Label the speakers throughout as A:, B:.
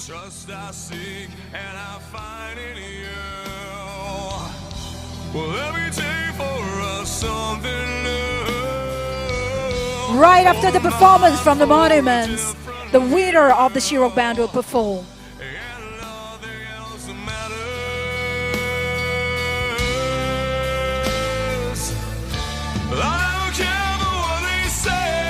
A: trust I seek and I find in you. Well, every day for us something new.
B: Right after the performance from the Monuments, the winner of the Shirock band will perform.
A: And nothing else matters. I don't care for what they say.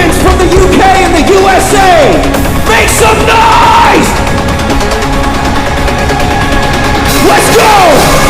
C: monuments from the UK and the USA. Make some noise! Let's go!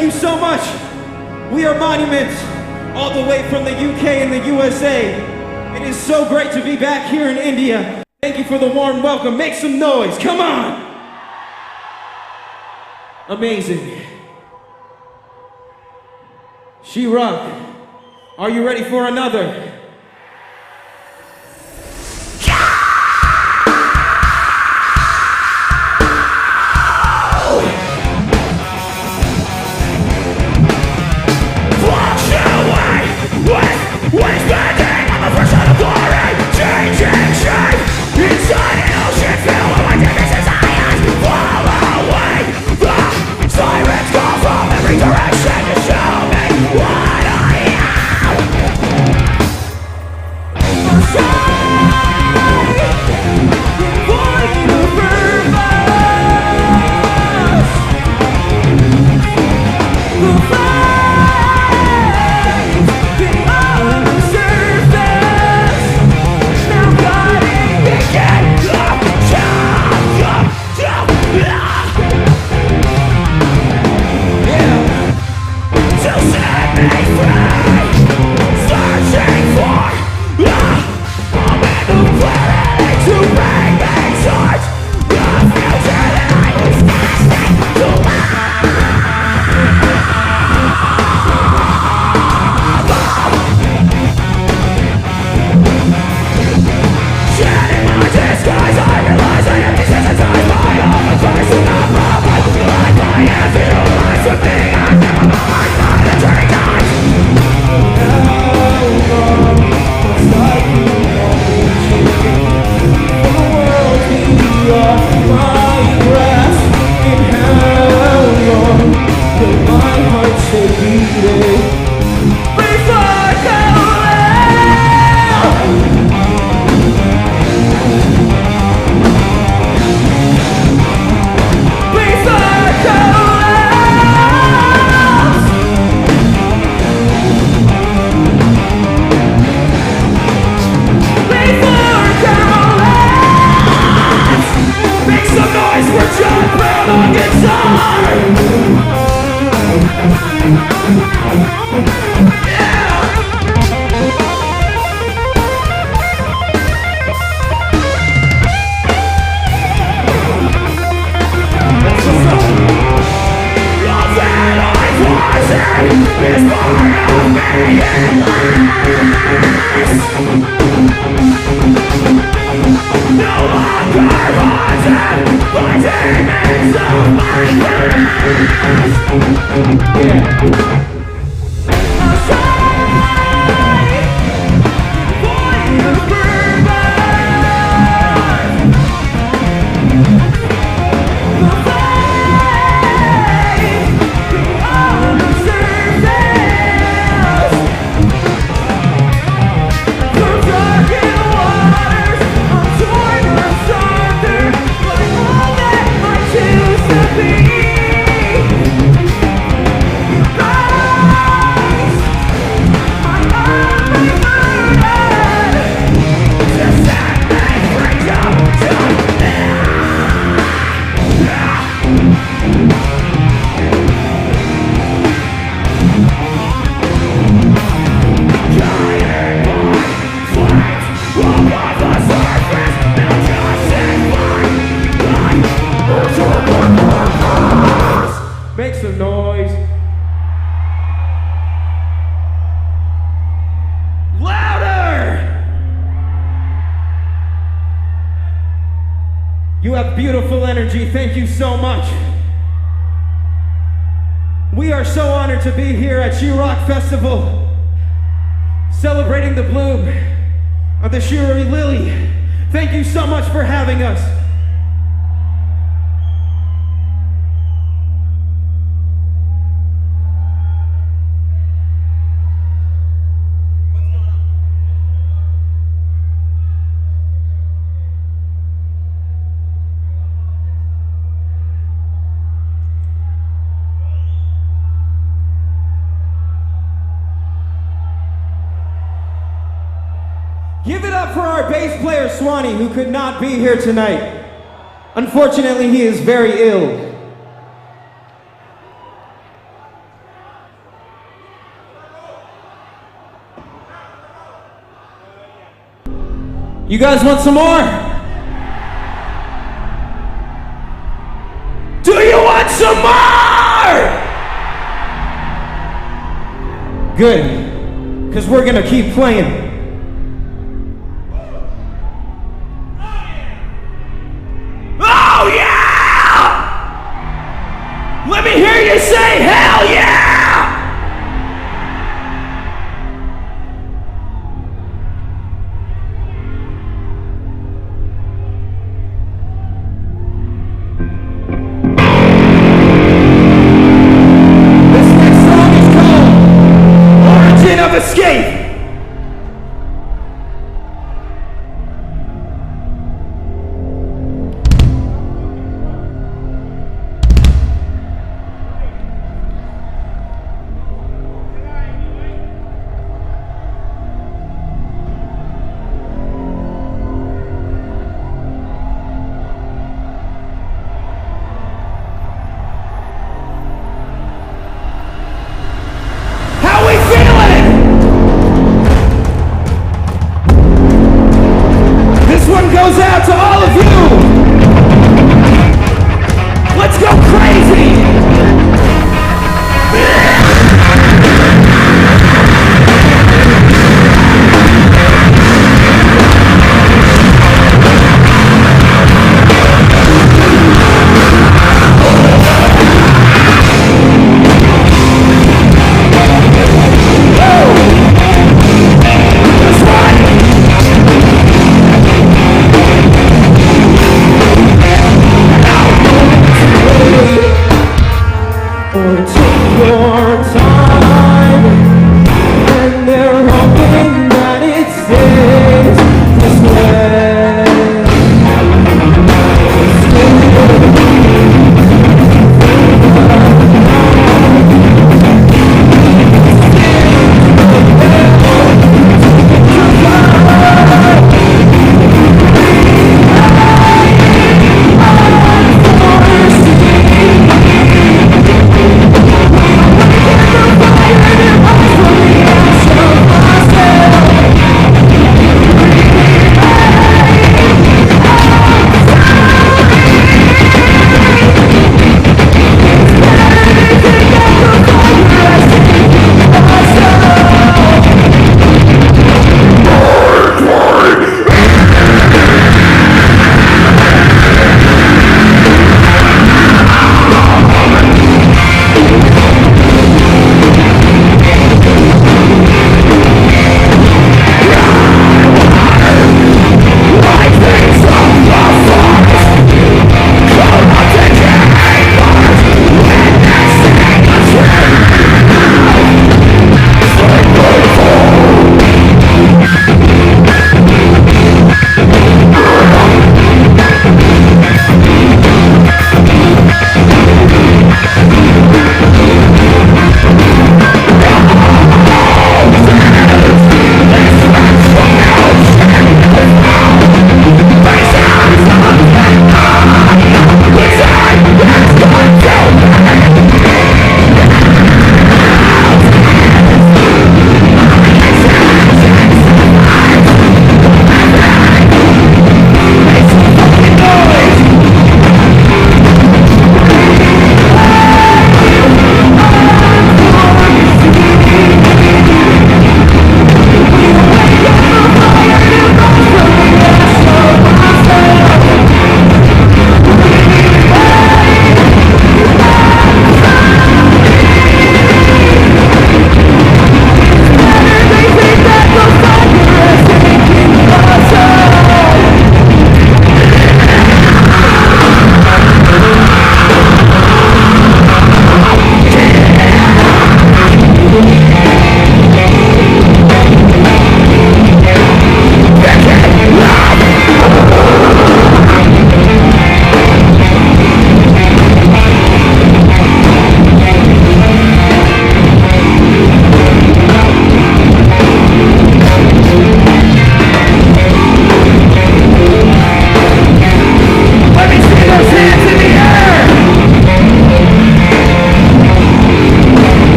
D: Thank you so much. We are Monuments, all the way from the UK and the USA. It is so great to be back here in India. Thank you for the warm welcome. Make some noise. Come on. Amazing. Shirock, are you ready for another? Make some noise. Louder! You have beautiful energy. Thank you so much. We are so honored to be here at Shirock Festival, celebrating the bloom of the Shirui lily. Thank you so much for having us. Give it up for our bass player, Swanee, who could not be here tonight. Unfortunately, he is very ill. You guys want some more? Do you want some more? Good, because we're gonna keep playing. Oh yeah! Let me hear you say hell yeah! This next song is called Origin of Escape. How we feeling?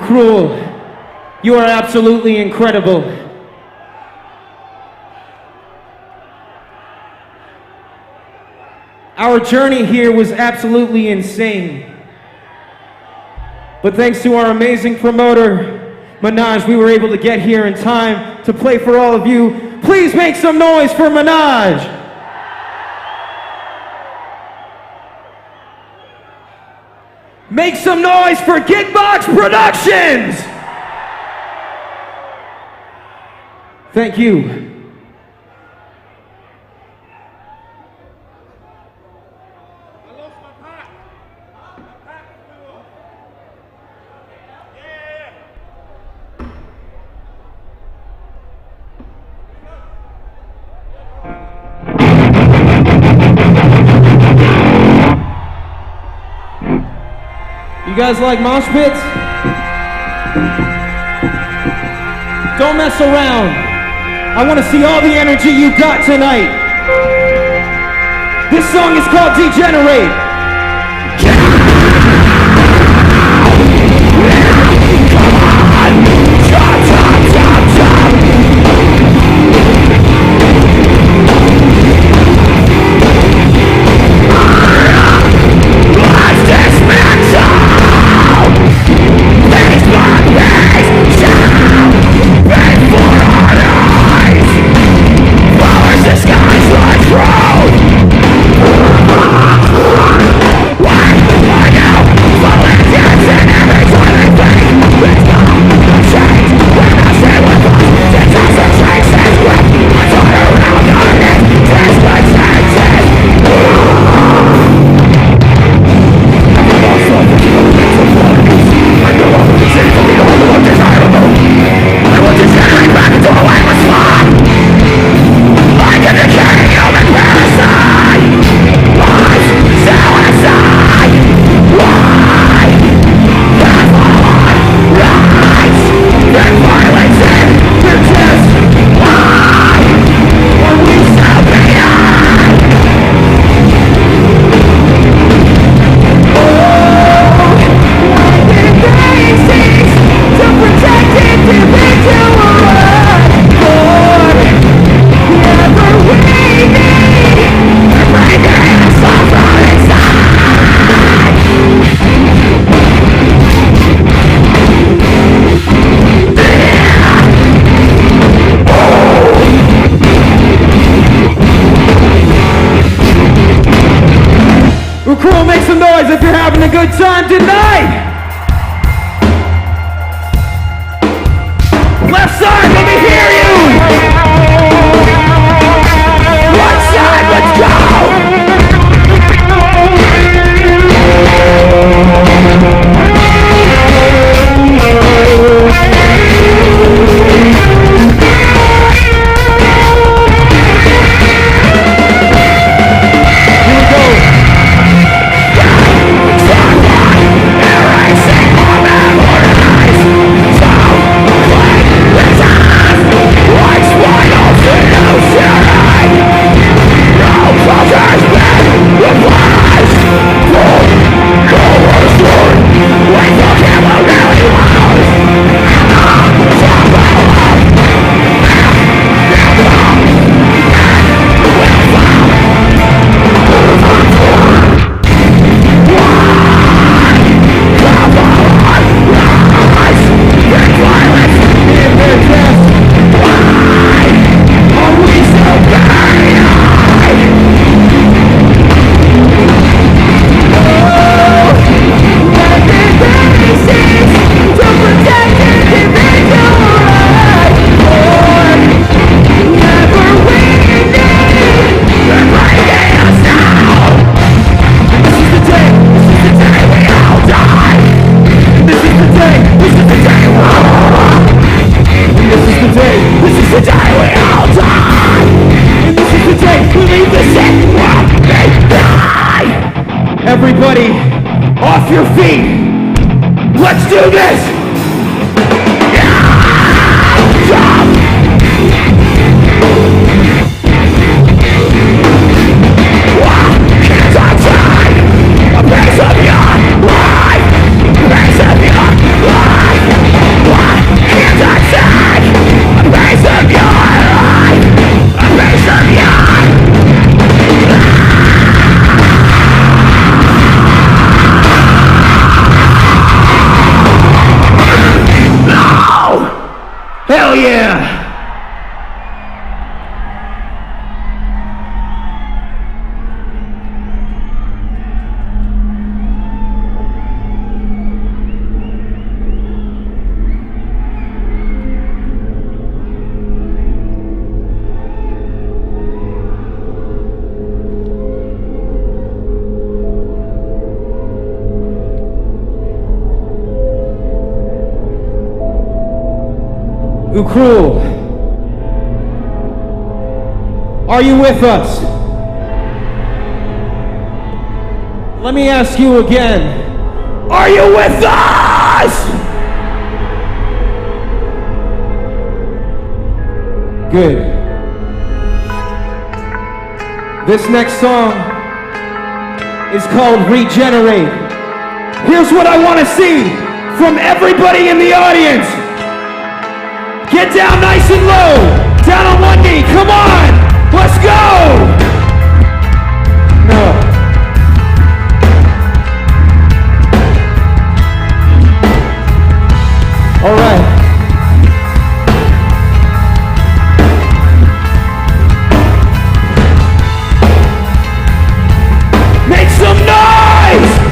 D: Cruel, you are absolutely incredible. Our journey here was absolutely insane. But thanks to our amazing promoter, Minaj, we were able to get here in time to play for all of you. Please make some noise for Minaj. Make some noise for Gigbox Productions! Thank you. You guys like mosh pits? Don't mess around. I want to see all the energy you got tonight. This song is called Degenerate. Cool, make some noise if you're having a good time tonight! Left side, let me hear you! Right side, let's go! Everybody, off your feet! Let's do this! Pace of your life! Ukru, are you with us? Let me ask you again. Are you with us? Good. This next song is called Regenerate. Here's what I want to see from everybody in the audience. Get down nice and low. Down on one knee. Come on. Let's go. No. All right. Make some noise!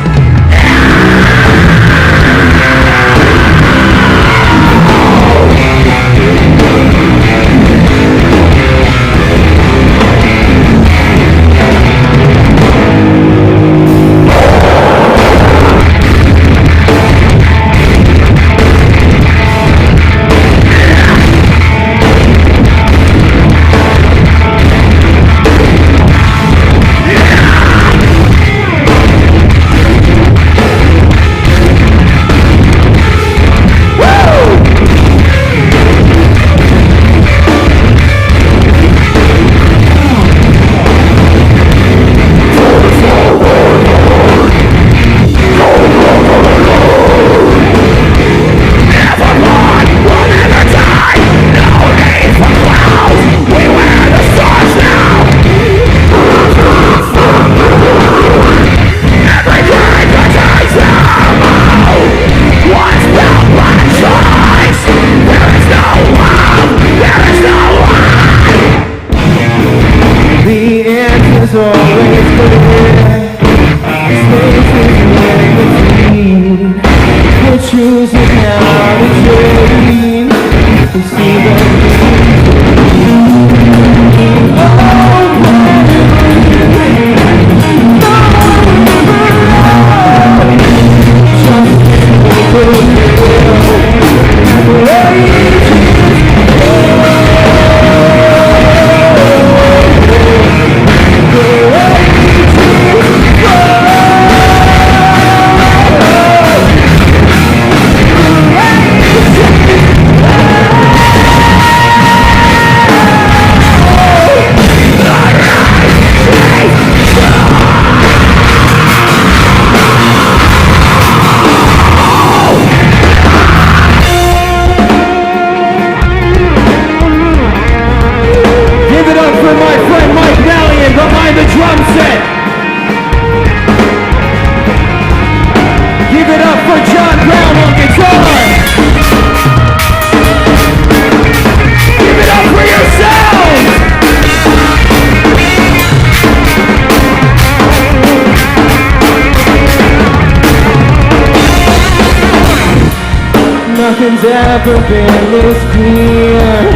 D: Nothing's ever been this clear.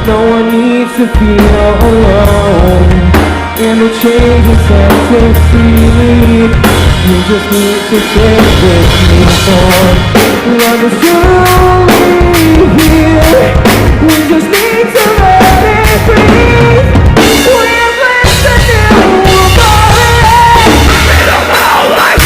D: No one needs to feel alone. And the change is set to see. You just need to stay with me on. Love is truly here. We just need to let it breathe. We've lived the new body. We don't know like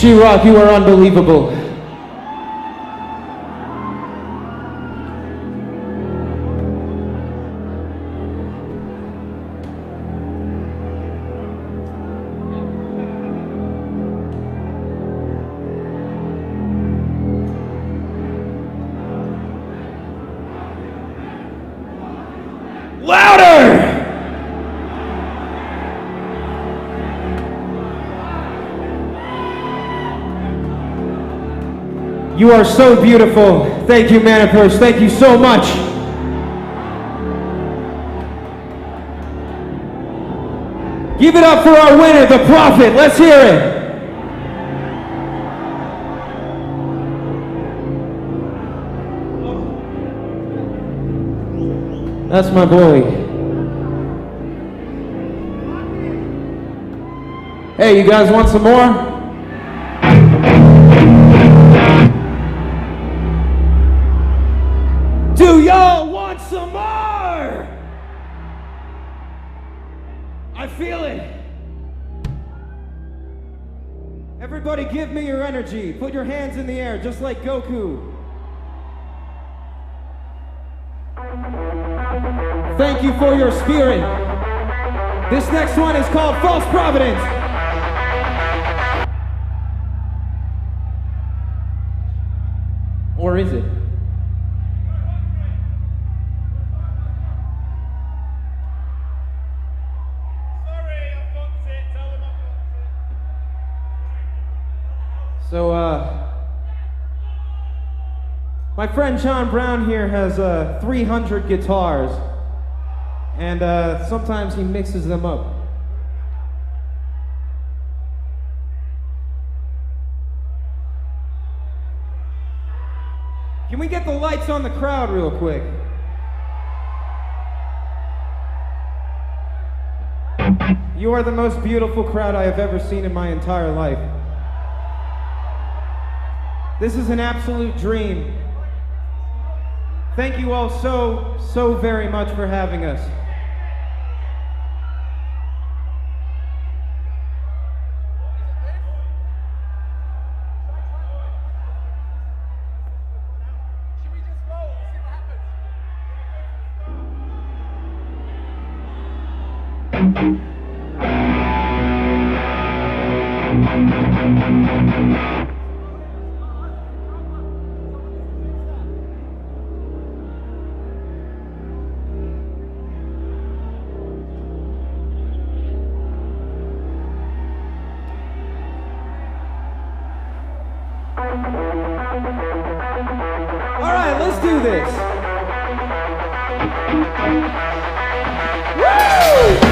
D: Shirock, you are unbelievable. Louder! You are so beautiful. Thank you, Manipers. Thank you so much. Give it up for our winner, the Prophet. Let's hear it. That's my boy. Hey, you guys want some more? Do y'all want some more? I feel it. Everybody give me your energy. Put your hands in the air, just like Goku. Thank you for your spirit. This next one is called False Providence. Or is it? So, my friend John Brown here has 300 guitars, and sometimes he mixes them up. Can we get the lights on the crowd real quick? You are the most beautiful crowd I have ever seen in my entire life. This is an absolute dream. Thank you all so very much for having us. All right, let's do this. Woo!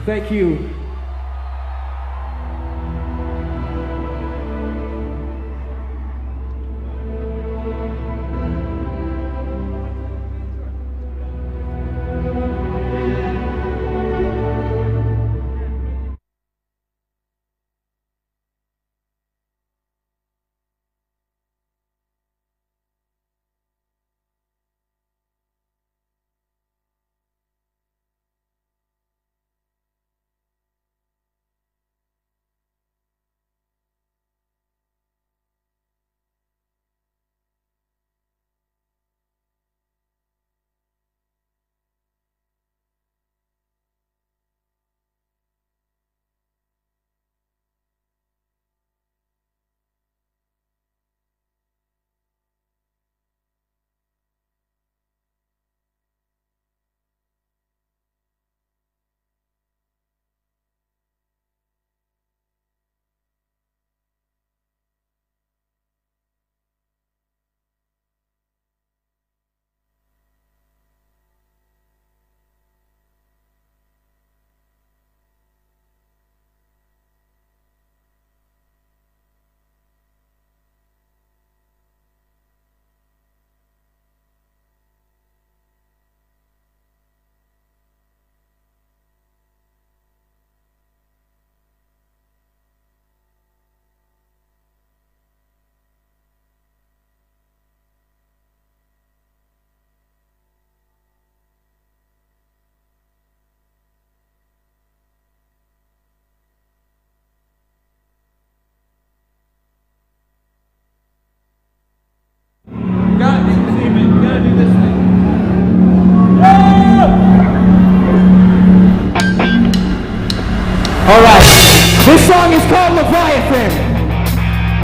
D: Thank you.
C: Alright, this song is called Leviathan.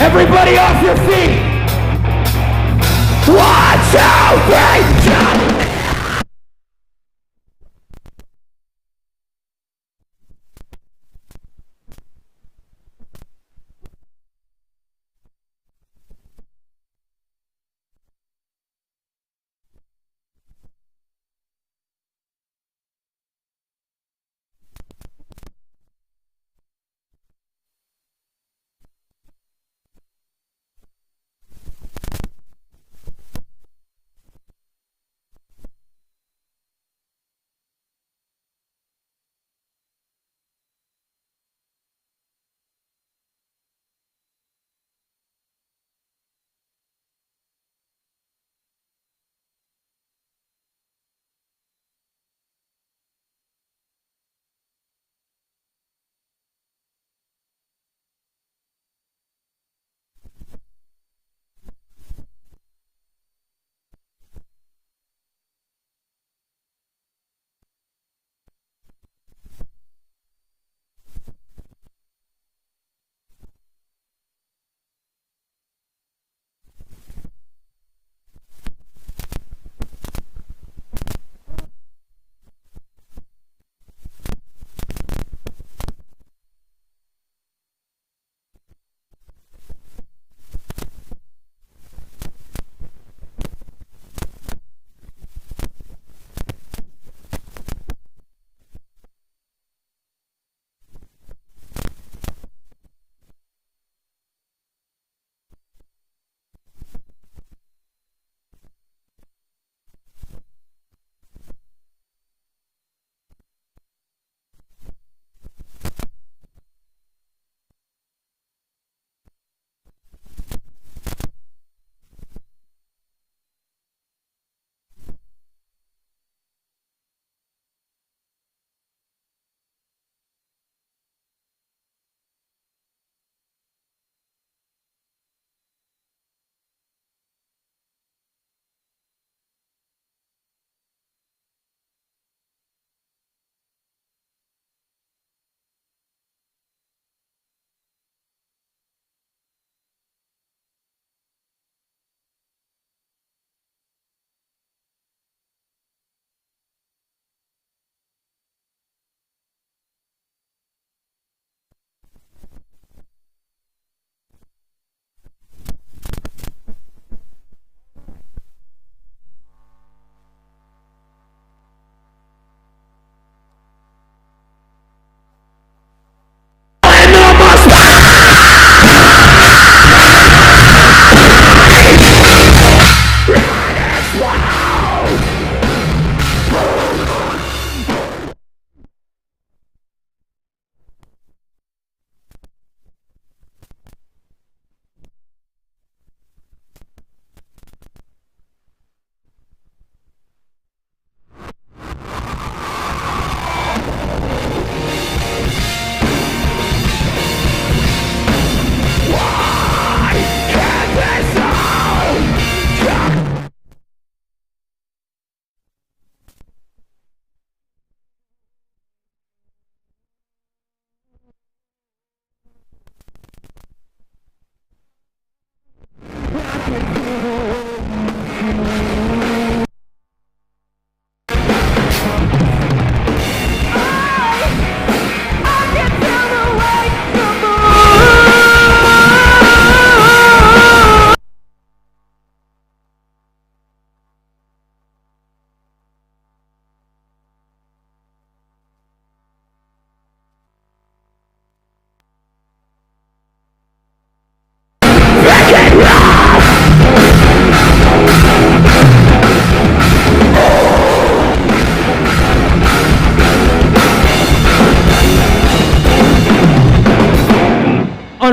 C: Everybody off your feet. 1, 2, 3, jump!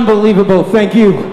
D: unbelievable. Thank you.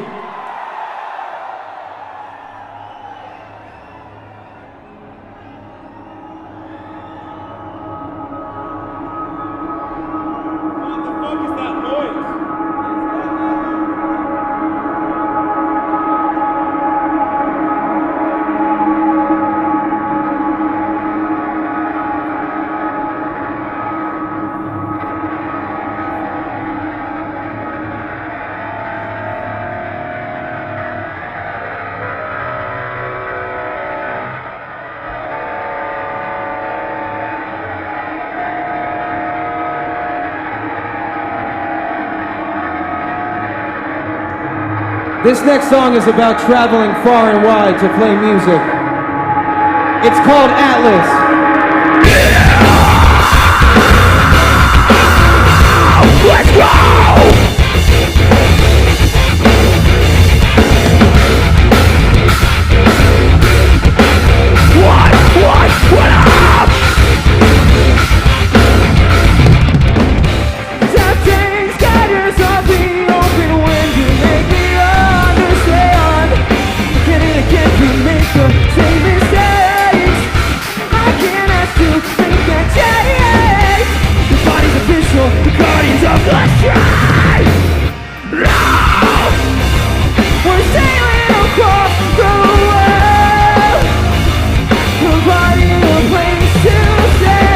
D: This next song is about traveling far and wide to play music. It's called Atlas. Let's go! What up? Tempting skies of the open wind, you make me understand. Again and again you make the same mistakes. I can't ask to think and change. The body's official, the guardians of the strife. No! We're sailing across the world, providing a place to stay.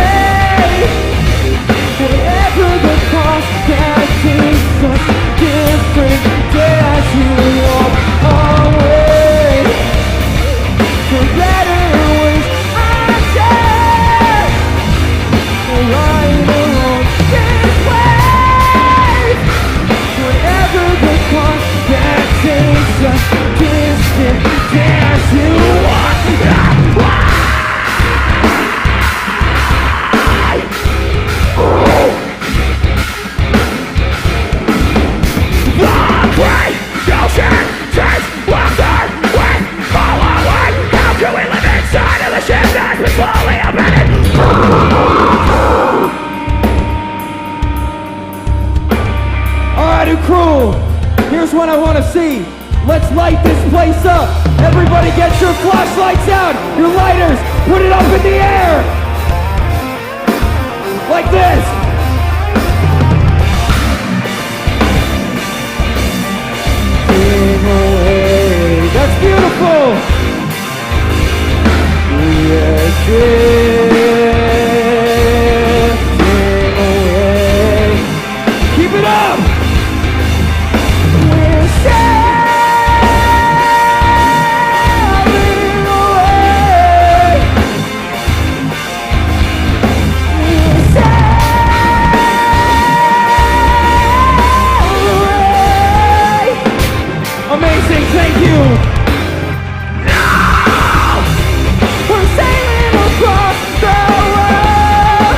D: Whatever the cost, that takes us different as you walk away. For better ways, I say, right along this way. Whatever the cost, that takes us distant as you walk away. Alright, crew, here's what I want to see. Let's light this place up. Everybody get your flashlights out, your lighters, put it up in the air. Like this. Away. That's beautiful. We are drifting away. Keep it up. We're sailing away. We're sailing away. Amazing, thank you. We're sailing across the world,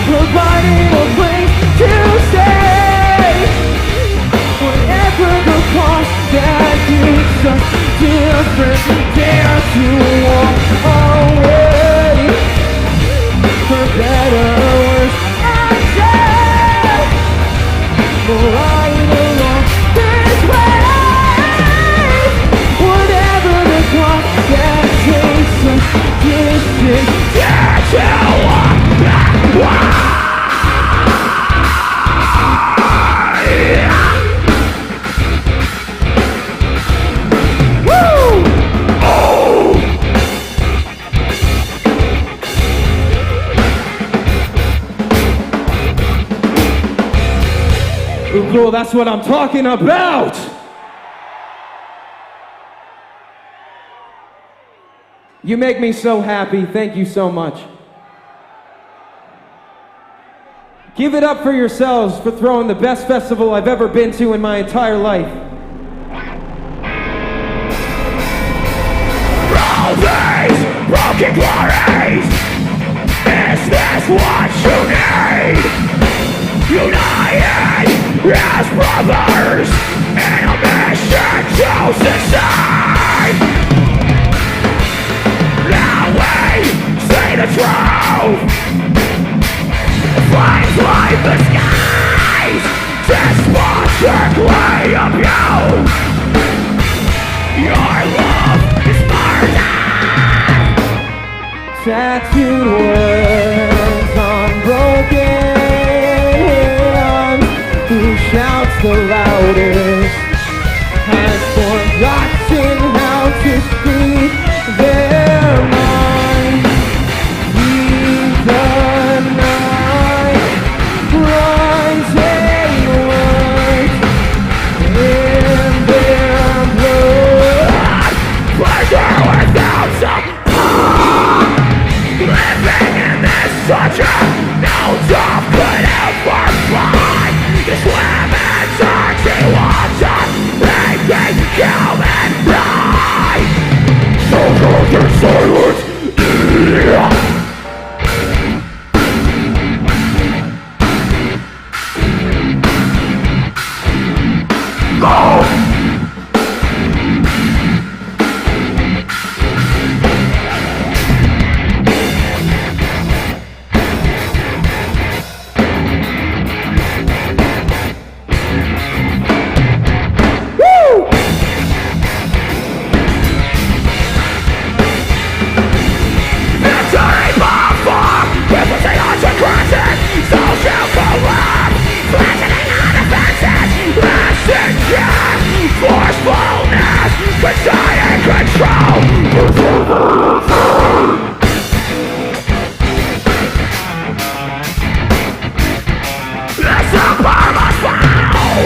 D: providing a place to stay. Whatever the cost, that keeps us different. Dare to walk away. For better or worse, I say, right along this way. Whatever the cost, that takes us distant. Dare to walk away. Woo! Oh! Ooh, cool, that's what I'm talking about! You make me so happy. Thank you so much. Give it up for yourselves for throwing the best festival I've ever been to in my entire life. All these broken glories, is this what you need? United as brothers in a mission to succeed. Now we say the truth. Flames light the skies. This
C: Strictly abused. Your love is murder. Tattooed words on broken hands. Who shouts the loudest has forgotten how to speak their mind. Leave the night rising words in their blood. Pleasure without some living in this torture. No job could ever find this women's dirty water. Making human pride. So cold in silence. Go! Forcefulness, betraying control. It's a permanent foul.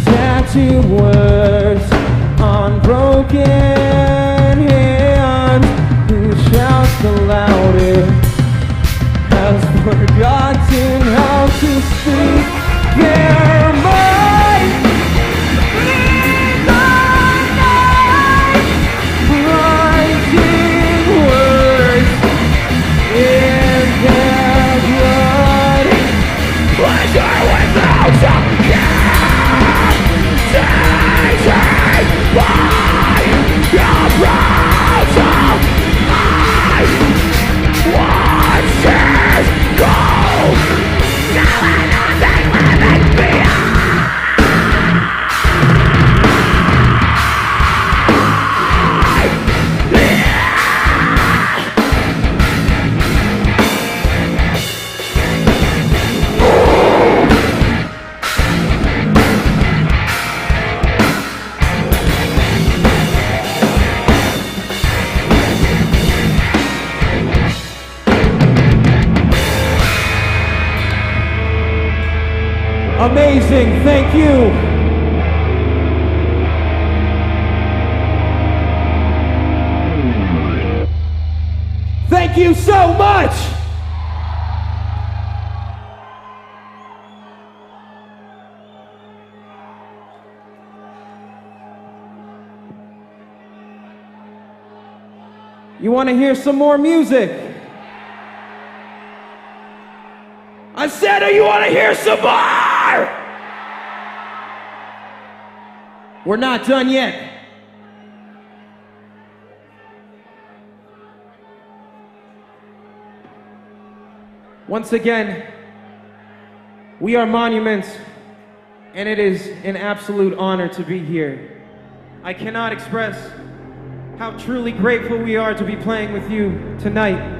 C: Tattooed words on broken hands. Who shouts the loudest has forgotten how to speak their mind. In the night, rising words in their blood. Pleasure without some care. Tainted by your brutal eyes. Once is gold, now and nothing living beyond. Amazing, thank you. Thank you so much. You want to hear some more music? I said, do you want to hear some more? We're not done yet. Once again, we are Monuments, and it is an absolute honor to be here. I cannot express how truly grateful we are to be playing with you tonight.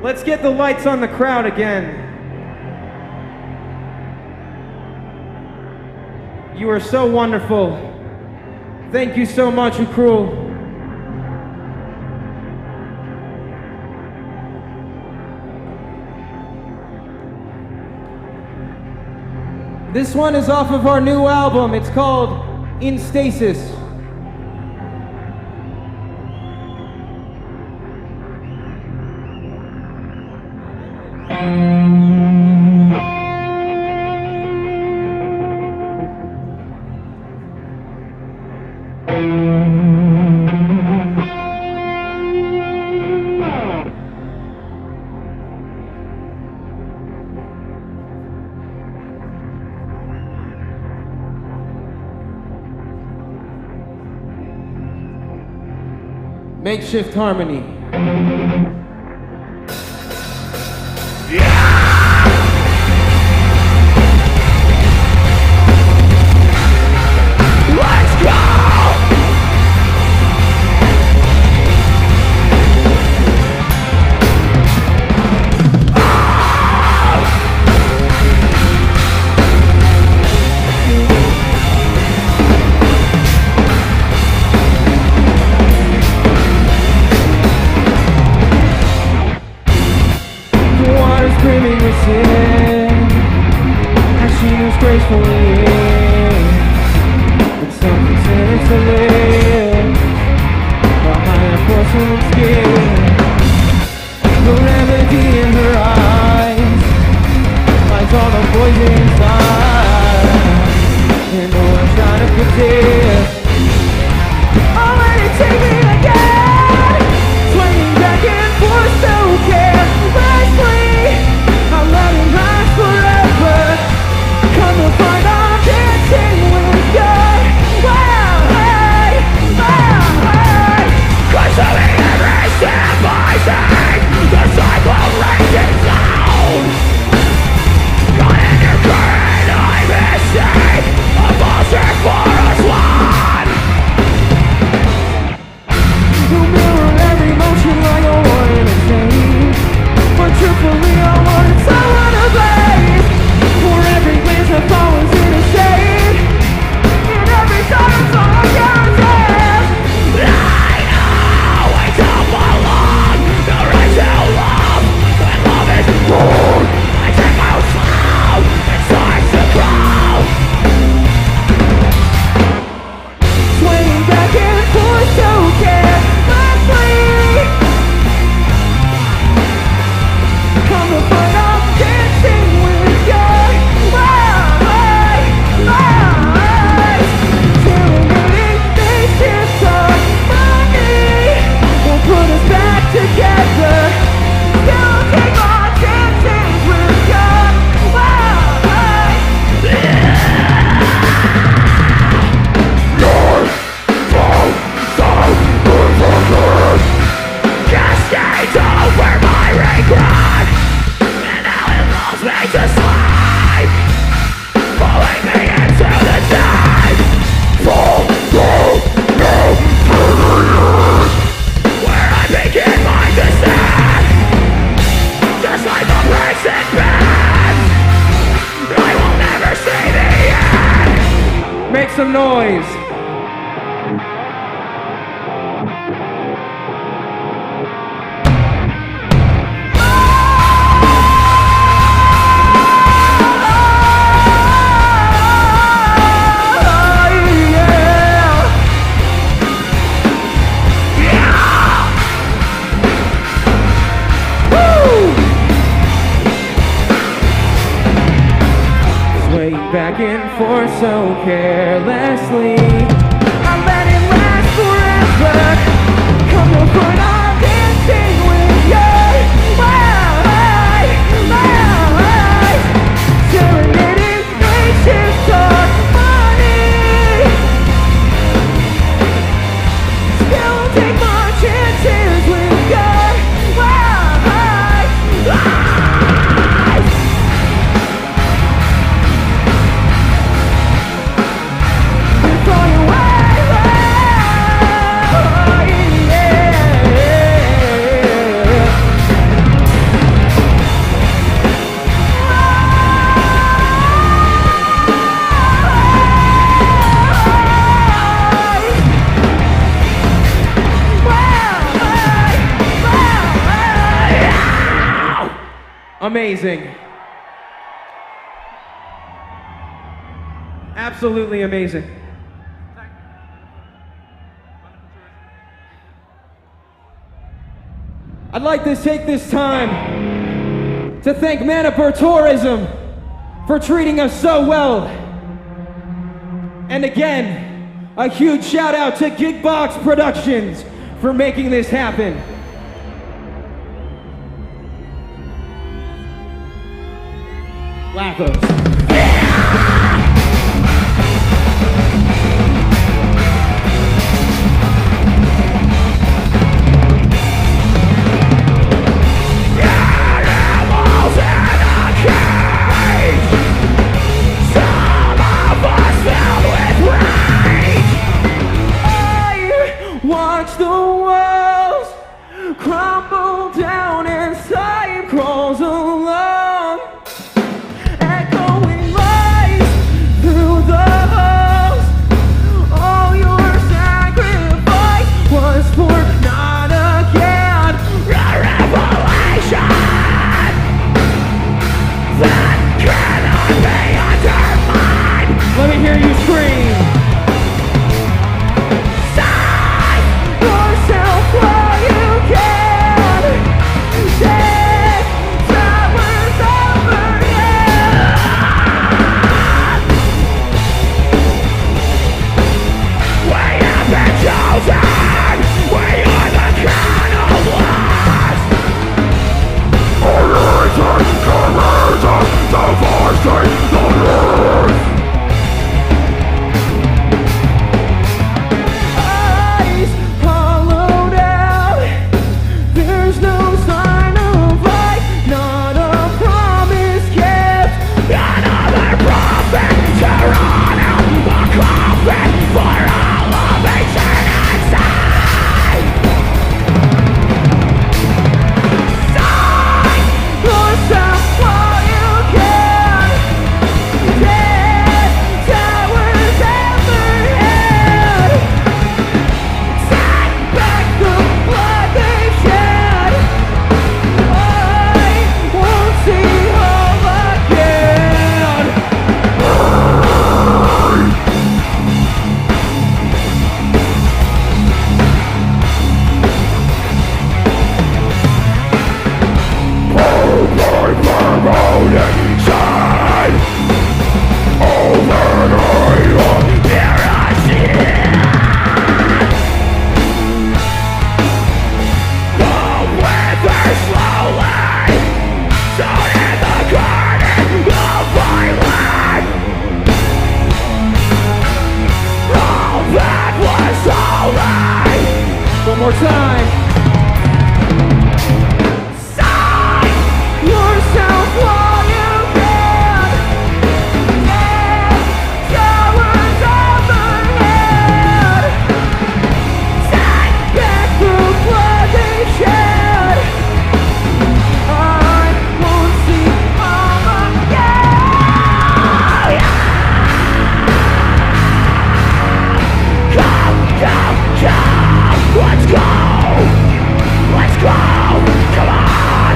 C: Let's get the lights on the crowd again. You are so wonderful. Thank you so much, Tangkhul. This one is off of our new album. It's called In Stasis. Makeshift harmony.
A: Let's go!
C: Screaming with sin as she moves gracefully in. But something's in it to live behind her porcelain skin. The remedy in her eyes lies on the poison inside. And no one's trying to predict. Oh, let it take me again, swinging back and forth so carelessly. Our loving lasts forever. Come to find I'm dancing with God. Wow, hey, wow, hey.
A: Consuming every step I take, the cycle rages down. Caught in your current, I mistake a vulture for a swan.
C: You mirror every motion like a warning to change. But truthfully I wanted someone to blaze. For every glance that follows in a shade, in every silence all I guarantee.
A: I know I don't belong. The right to love when love is wrong. I take my own slow, it starts to grow.
C: Swaying back and forth so carelessly. Come to find I'm dancing with your eyes. Serenading faces on my knee will put us back together. Still take our chances with your eyes.
A: Cascades over my regret, and now it lulls me to sleep, pulling me into the deep. Fall down now, where I begin my descent. Just like a prison bed, I will never see the end.
C: Make some noise. Swaying back and forth so carelessly. I let it last forever. Come to find I'm dancing with your eyes. Serenading faces on money. Still take my chances with your eyes. Throw you Amazing. Absolutely amazing. I'd like to take this time to thank Manipur Tourism for treating us so well. And again, a huge shout out to Gigbox Productions for making this happen. Lathos. walls crumble down and time crawls along, echoing lies through the halls. All your sacrifice was for not again.
A: A revelation that cannot be undermined.
C: Let me hear you scream.
A: Save
C: Yourself while you can. Death towers overhead.
A: We have been chosen. We are the cannibals. Origin courageous, devastating the earth.
C: Eyes hollowed out. There's no sign of life, not a promise kept.
A: Another prophet to run out the coffin for all of eternity.
C: Save yourself while you can. Death towers overhead. Take back the blood they shed. I won't see home again. One more time. Save yourself while you can. Death towers overhead. Take back the blood they shed. I won't see home again.
A: Let's go! Let's go! Come on!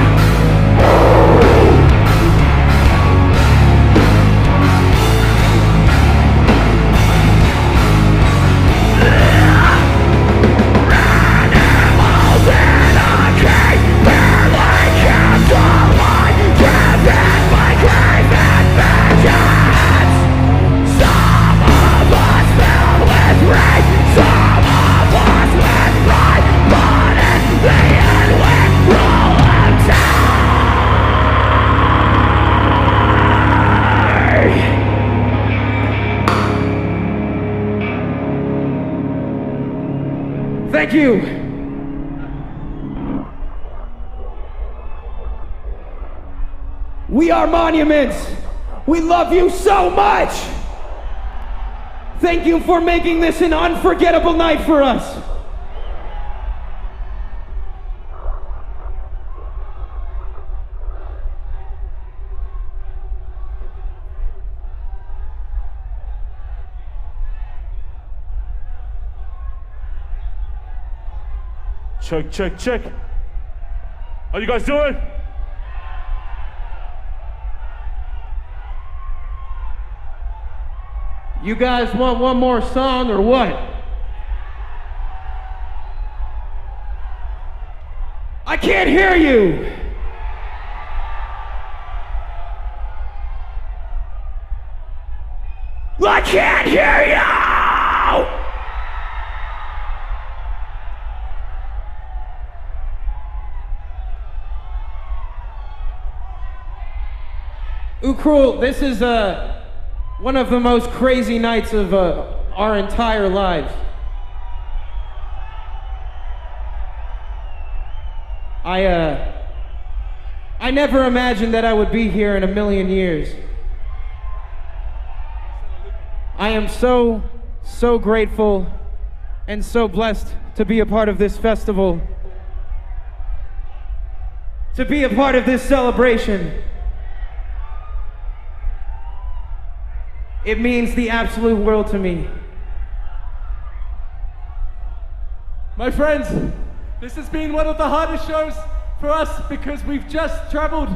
A: Animals in a cage, barely kept alive, driven by grave and vengeance. Some of us filled with rage, some of us with pride, but in the end we roll them down.
C: Thank you. We are Monuments. We love you so much. Thank you for making this an unforgettable night for us.
E: Check, check, check. How you guys doing?
C: You guys want one more song or what? I can't hear you.
A: I can't hear you!
C: Tangkhul, this is one of the most crazy nights of our entire lives. I never imagined that I would be here in a million years. I am so grateful and so blessed to be a part of this festival, to be a part of this celebration. It means the absolute world to me.
E: My friends, this has been one of the hardest shows for us because we've just traveled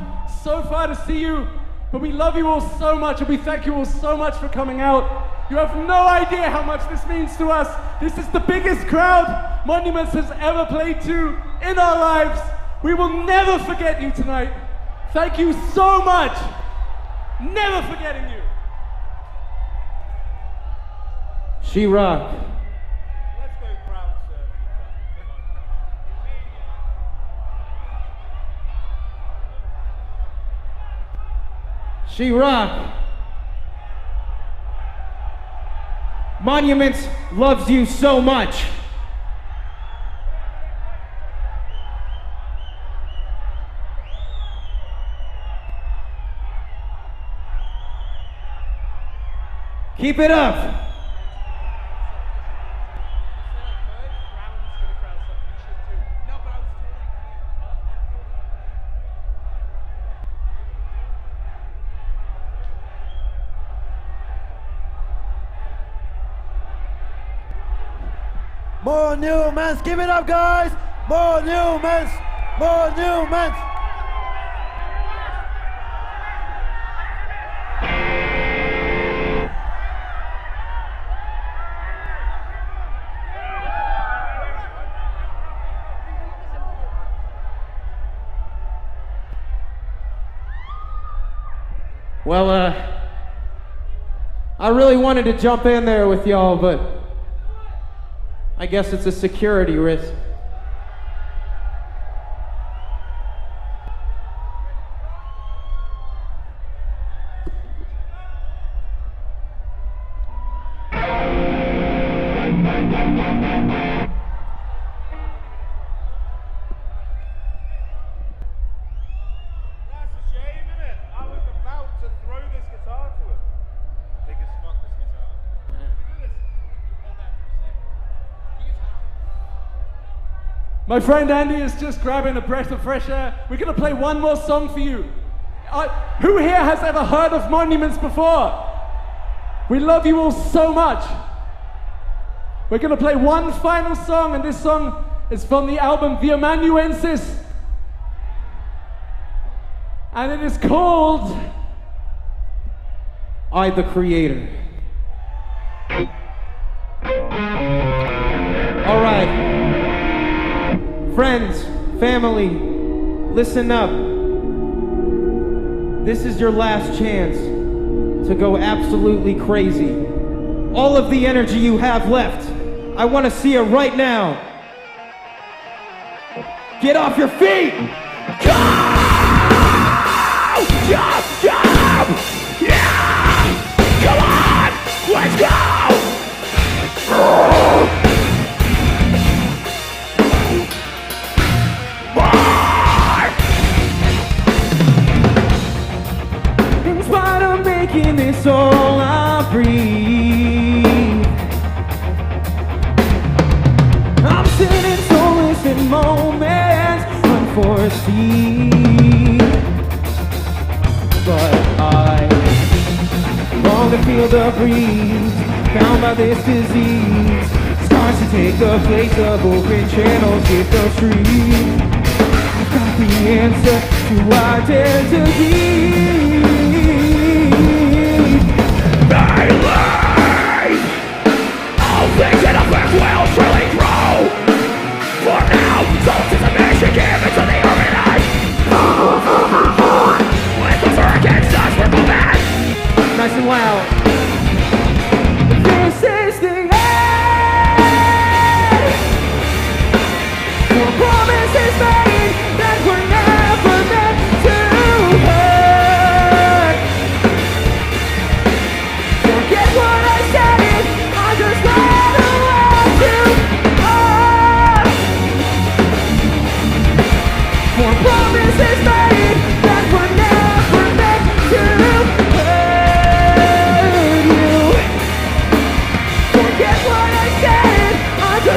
E: so far to see you, but we love you all so much and we thank you all so much for coming out. You have no idea how much this means to us. This is the biggest crowd Monuments has ever played to in our lives. We will never forget you tonight. Thank you so much. Never forgetting you.
C: Shirock.
F: Let's go crowd surf.
C: Shirock. Monuments loves you so much. Keep it up.
G: Monuments, give it up, guys! Monuments! Monuments!
C: Well, I really wanted to jump in there with y'all, but I guess it's a security risk.
E: My friend Andy is just grabbing a breath of fresh air. We're going to play one more song for you. Who here has ever heard of Monuments before? We love you all so much. We're going to play one final song, and this song is from the album The Amanuensis. And it is called
C: I, the Creator. All right. Friends, family, listen up. This is your last chance to go absolutely crazy. All of the energy you have left, I want to see it right now. Get off your feet!
A: Go! Jump! Jump! Yeah! Come on! Let's go!
C: In spite of making this all I breathe, I'm sitting soulless in moments unforeseen. But I long to feel the breeze, bound by this disease. Scars to take the place of open channels with the street. I've got the answer to identity.
A: All things in a flesh will surely grow. For now, souls is a mission given to the organized. When those are against us, we're moving.
C: Nice and loud. This is the end. For promises made that were never meant to hurt. Forget what I said, I just let around you. For promises made that were never meant to hurt you. Forget what I said, I just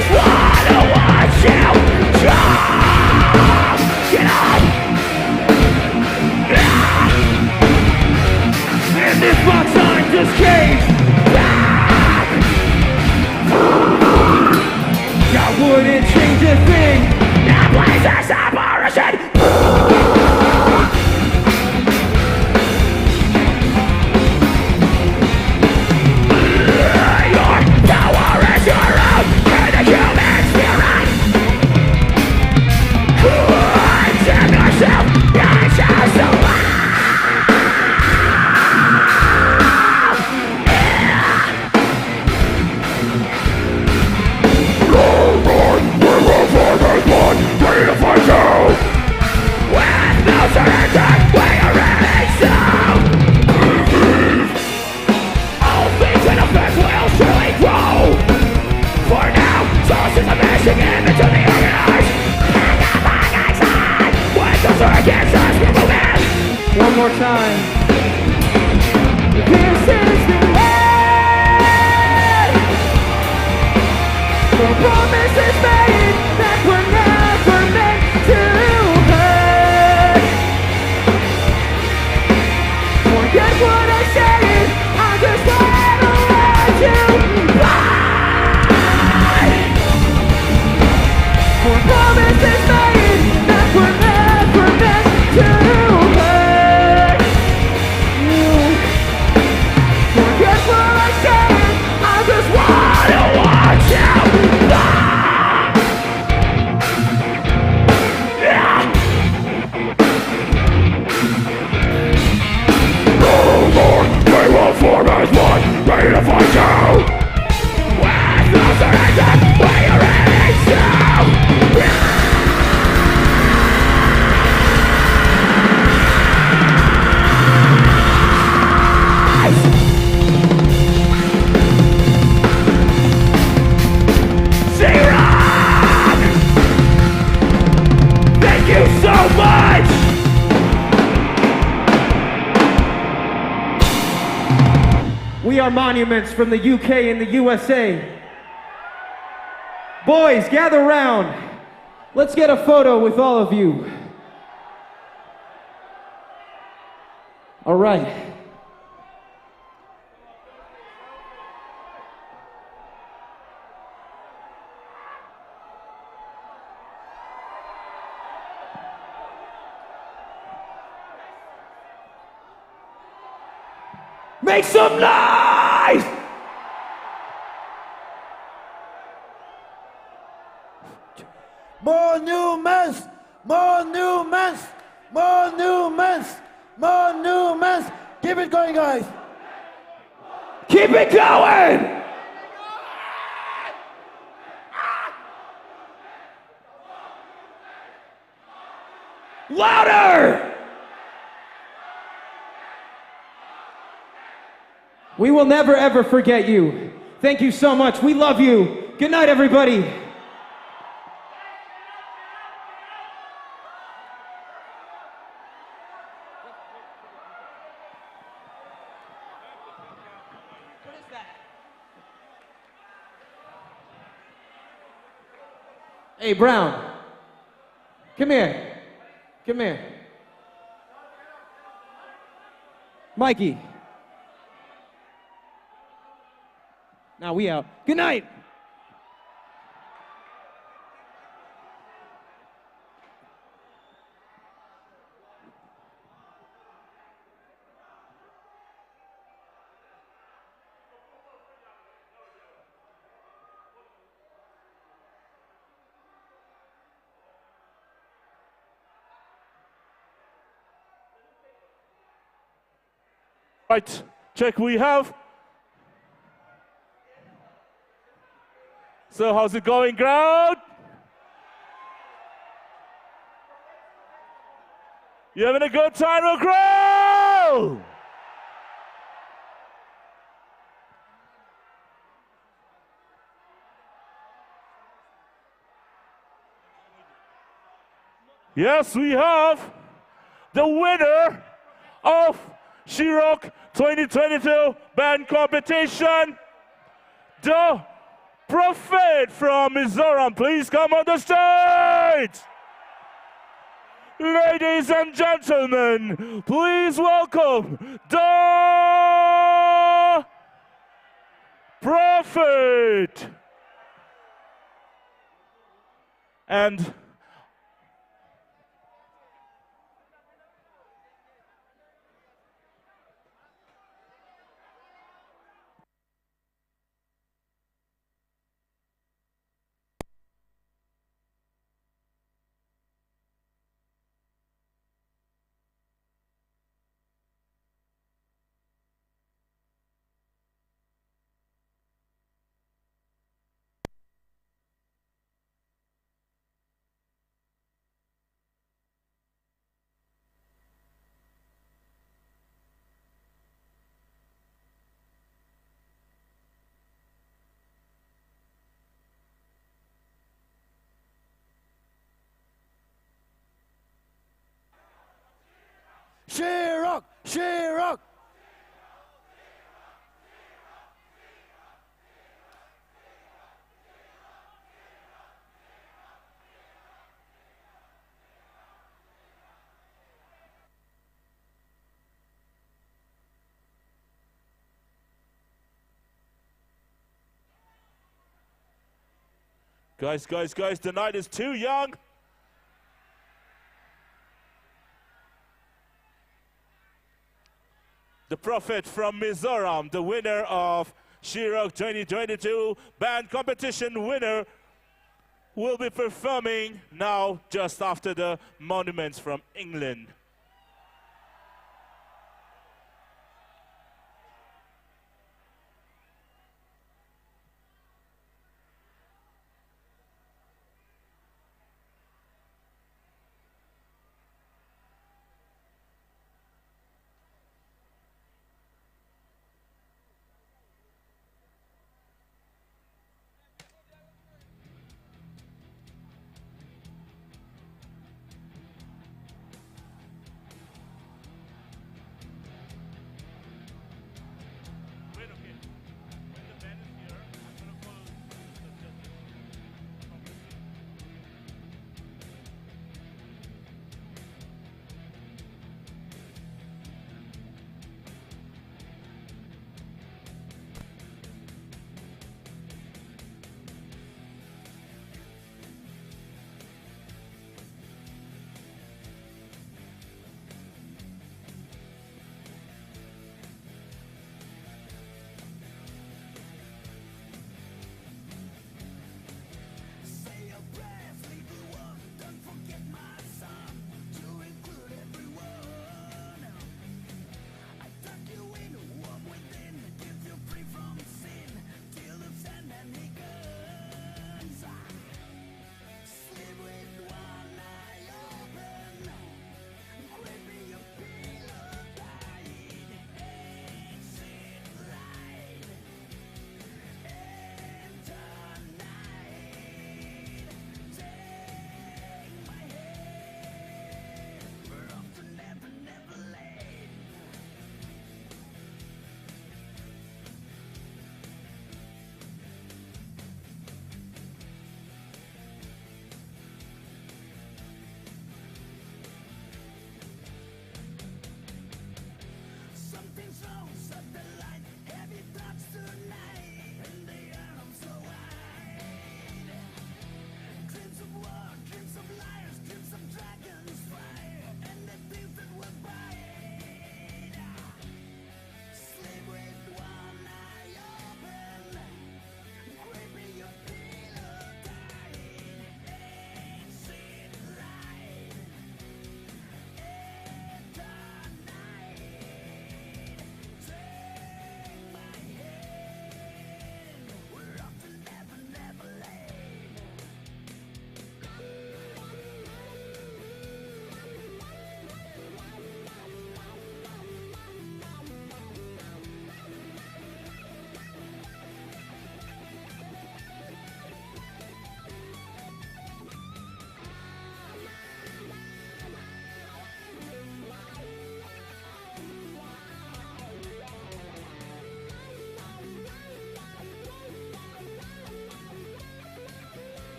C: One more time.
A: This is the end. For promises made that were never meant to hurt. Forget what I said, I just wanna let you fly. For promises made that were never meant to hurt you. Forget what I said, I just wanna watch you fly. No more, we will form as one, ready to fight you. With no surrender, we are ready to. Shirock! Thank you so much!
C: We are monuments from the UK and the USA. Boys, gather round. Let's get a photo with all of you. All right.
A: Make some noise!
G: Monuments! Monuments! Monuments! Monuments! Keep it going, guys!
A: Keep it going! Louder!
C: We will never ever forget you. Thank you so much. We love you. Good night, everybody. Hey, Brown. Come here. Come here. Mikey. Now we out. Good night.
F: Right, check we have. So how's it going, crowd? You having a good time, crowd? Yes, we have the winner of Shirock 2022 band competition, the Prophet from Mizoram. Please come on the stage. Ladies and gentlemen, please welcome the Prophet. And
G: Shirock, Shirock.
F: Guys, the night is too young. The Prophet from Mizoram, the winner of Shirock 2022 band competition winner, will be performing now just after the Monuments from England.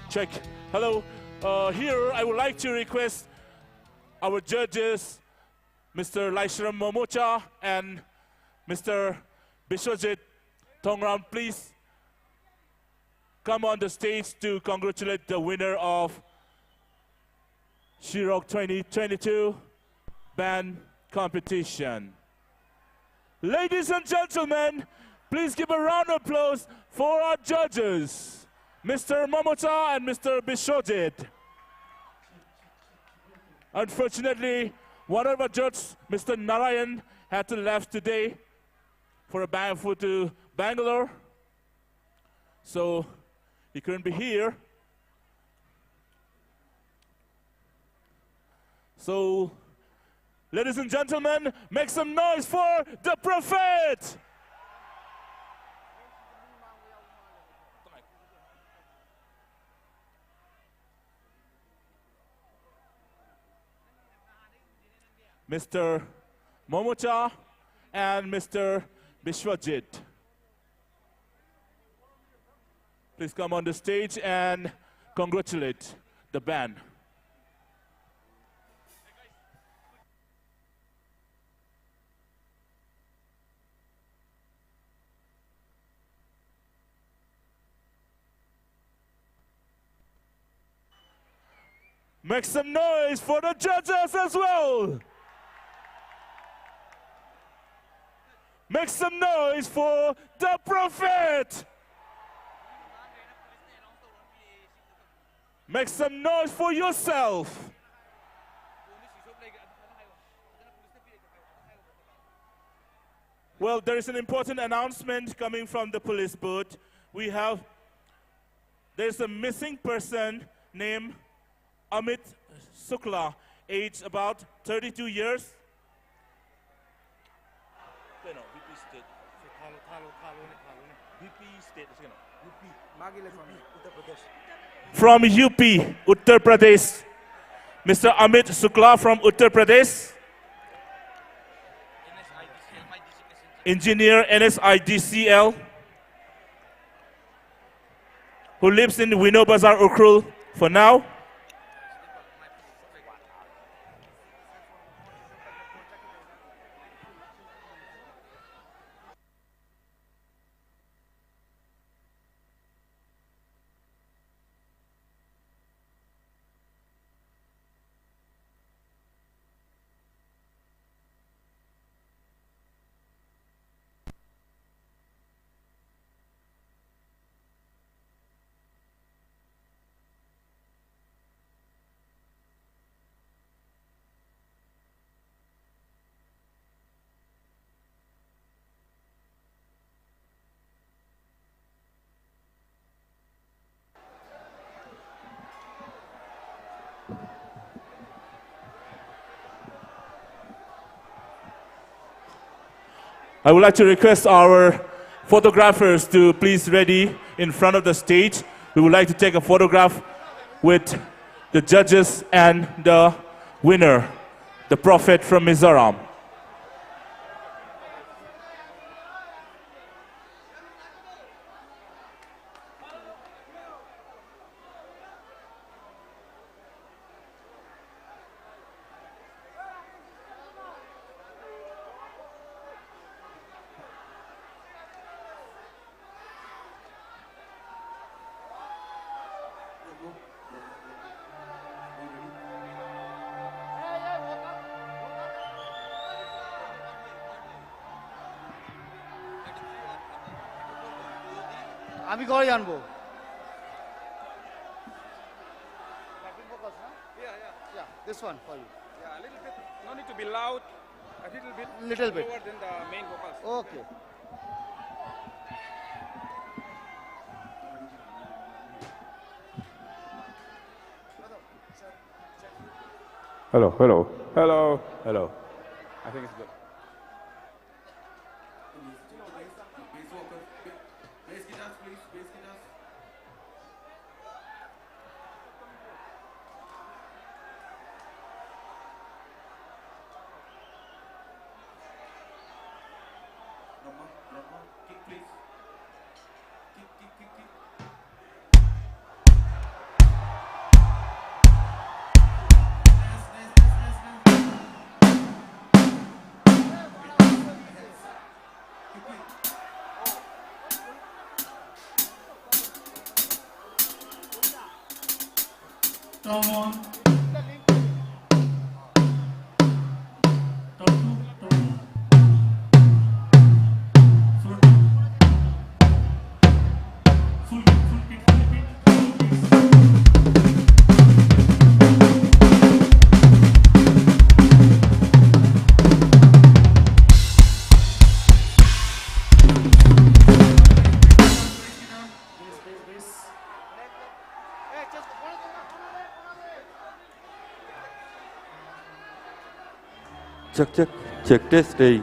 F: Check. Hello. Here, I would like to request our judges, Mr. Laishram Momocha and Mr. Bishwajit Thongram, please come on the stage to congratulate the winner of Shirock 2022 band competition. Ladies and gentlemen, please give a round of applause for our judges, Mr. Momocha and Mr. Bishwajit. Unfortunately, one of our judges, Mr. Narayan, had to leave today for a band food to Bangalore, so he couldn't be here. So, ladies and gentlemen, make some noise for the Prophet! Mr. Momocha, and Mr. Bishwajit. Please come on the stage and congratulate the band. Make some noise for the judges as well. Make some noise for the prophet. Make some noise for yourself. Well, there is an important announcement coming from the police booth. There's a missing person named Amit Sukla, aged about 32 years. From UP, Uttar Pradesh. Mr. Amit Sukla from Uttar Pradesh. Engineer NSIDCL, who lives in Wino Bazar, Ukhrul for now. I would like to request our photographers to please ready in front of the stage. We would like to take a photograph with the judges and the winner, the prophet from Mizoram.
G: আমি ঘরে আনবো this one for you
H: Yeah, a little bit. No need to be loud. A
G: little bit
H: lower than the main vocals.
G: okay
I: Hello, hello, hello, hello. I think it's good.
J: Check test day.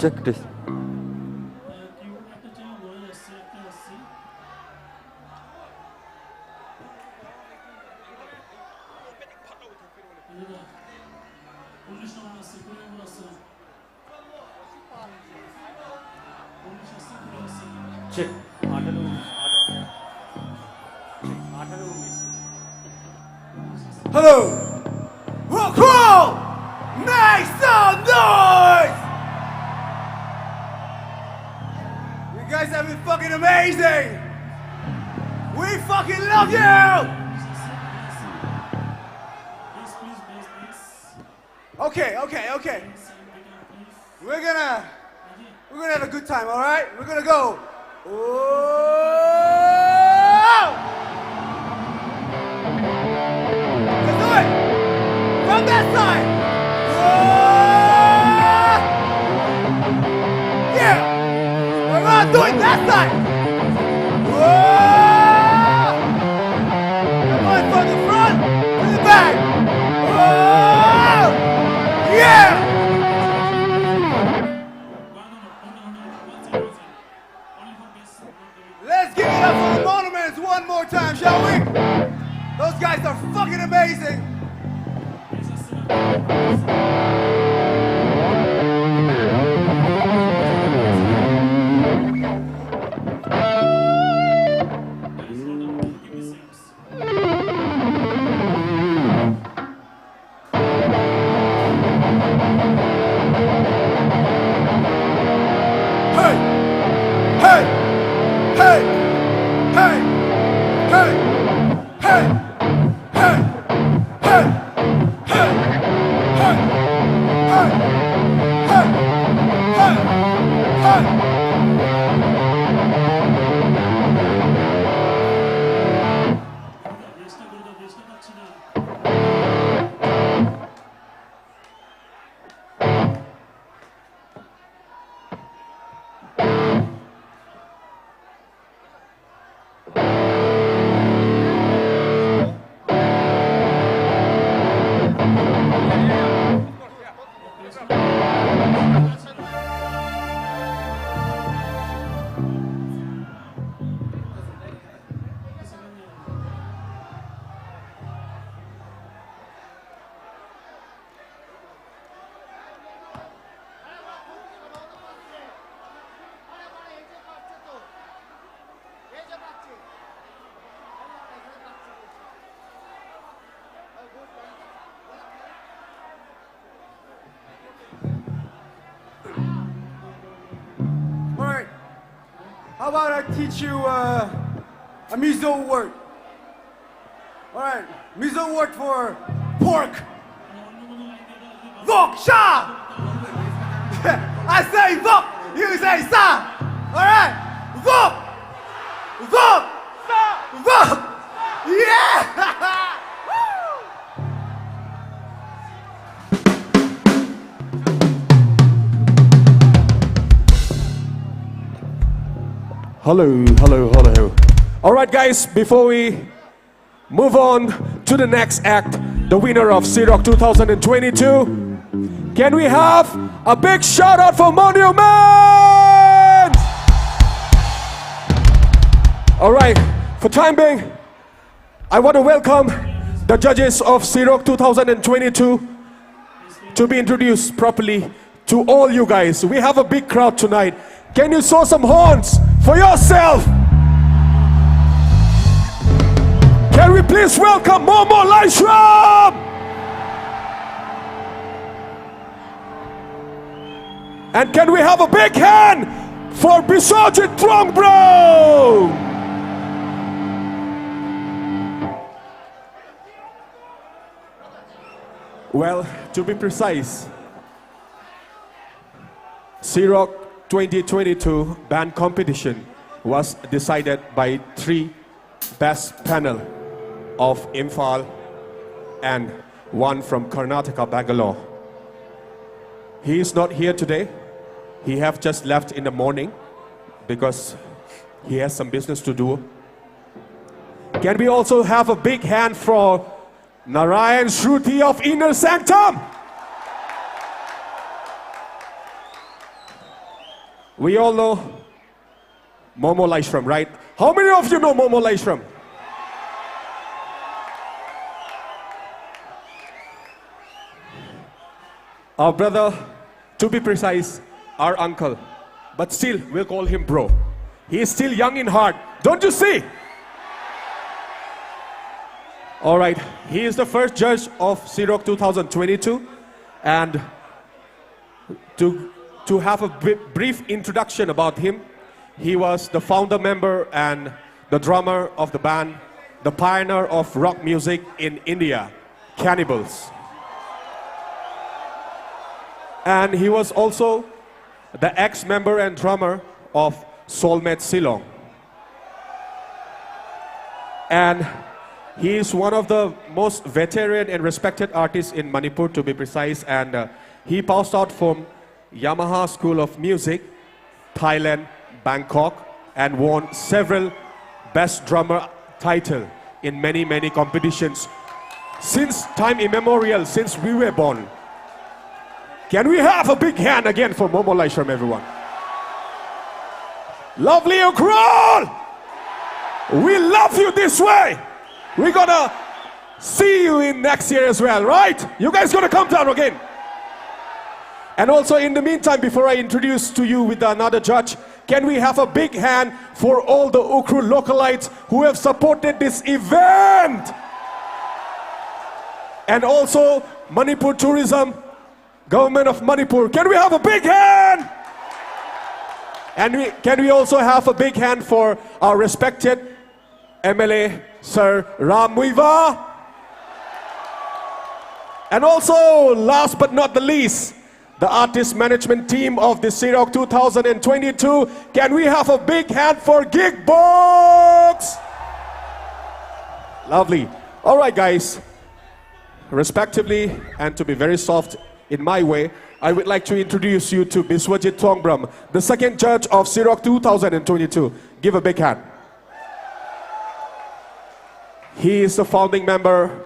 J: Check test.
C: Check.
K: Hello! Rock roll! Make some noise! You guys have been fucking amazing! We fucking love you! Okay. We're gonna have a good time, alright? We're gonna go. Oh! Let's do it! From that side! Oh! Yeah! We're gonna do it that side! Oh! We're going from the front to the back! Oh! Yeah! Let's give it up for the Monuments one more time, shall we? Those guys are fucking amazing. How about I teach you a Mizo word? Alright, Mizo word for pork. Vok sha! I say vok, you say sa! Alright, vok! Vok! Vok! Yeah!
I: Hello. All right, guys, before we move on to the next act, the winner of Shirock 2022, can we have a big shout out for Monument? All right, for time being, I want to welcome the judges of Shirock 2022 to be introduced properly to all you guys. We have a big crowd tonight. Can you show some horns for yourself? Can we please welcome Momo Laishram? And can we have a big hand for Biswajit Trongbro? Well, to be precise, Shirock 2022 band competition was decided by 3 best panel of Imphal and 1 from Karnataka, Bangalore. He is not here today. He have just left in the morning because he has some business to do. Can we also have a big hand for Narayan Shruti of Inner Sanctum? We all know Momo Laishram, right? How many of you know Momo Laishram? Our brother, to be precise, our uncle. But still, we'll call him bro. He is still young in heart. Don't you see? All right, he is the first judge of Shirock 2022. And to have a brief introduction about him, he was the founder member and the drummer of the band, the pioneer of rock music in India, Cannibals. And he was also the ex-member and drummer of Soulmate Silong. And he is one of the most veteran and respected artists in Manipur, to be precise. And he passed out from Yamaha School of Music, Thailand, Bangkok, and won several Best Drummer title in many, many competitions since time immemorial, since we were born. Can we have a big hand again for Momo Laishram, everyone? Lovely Ukhrul! We love you this way. We're gonna see you in next year as well, right? You guys gonna come down again. And also in the meantime, before I introduce to you with another judge, can we have a big hand for all the Ukhrul localites who have supported this event? And also Manipur Tourism, Government of Manipur. Can we have a big hand? And can we also have a big hand for our respected MLA, Sir Ram Muiva? And also, last but not the least, the artist management team of the Shirock 2022. Can we have a big hand for Gigbox? Lovely. All right, guys. Respectively, and to be very soft in my way, I would like to introduce you to Biswajit Thongbram, the second judge of Shirock 2022. Give a big hand. He is the founding member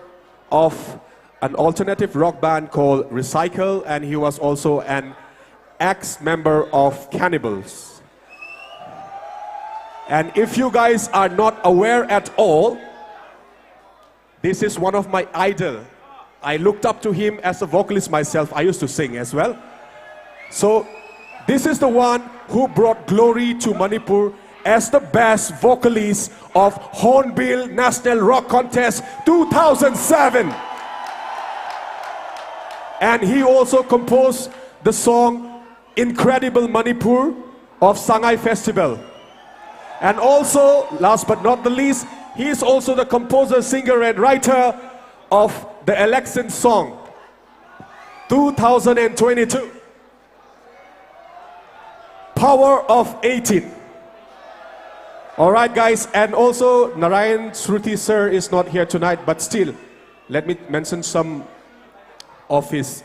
I: of an alternative rock band called Recycle, and he was also an ex-member of Cannibals. And if you guys are not aware at all, this is one of my idols. I looked up to him as a vocalist myself. I used to sing as well. So this is the one who brought glory to Manipur as the best vocalist of Hornbill National Rock Contest 2007. And he also composed the song Incredible Manipur of Sangay Festival. And also, last but not the least, he is also the composer, singer and writer of the election song 2022, Power of 18. All right, guys, and also Narayan Shruti sir is not here tonight, but still, let me mention some of his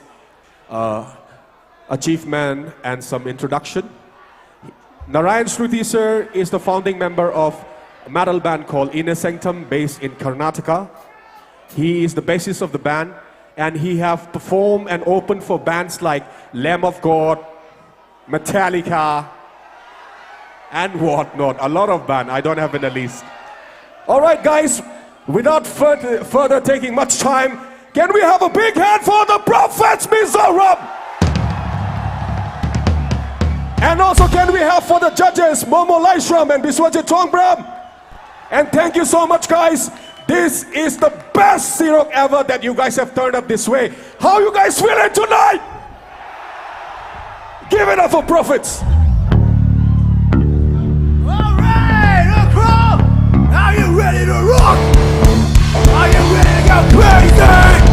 I: achievement and some introduction. Narayan Shruti sir is the founding member of a metal band called Inner Sanctum based in Karnataka. He is the bassist of the band, and he have performed and opened for bands like Lamb of God, Metallica, and whatnot. A lot of bands, I don't have in the list. All right, guys, without further taking much time, can we have a big hand for the Prophets, Mizoram? And also, can we have for the judges, Momo Laishram and Biswajit Thongbram? And thank you so much, guys. This is the best Shirock ever that you guys have turned up this way. How you guys feeling tonight? Give it up for Prophets.
A: Alright, Ukhrul! Are you ready to rock? Are you ready to go crazy?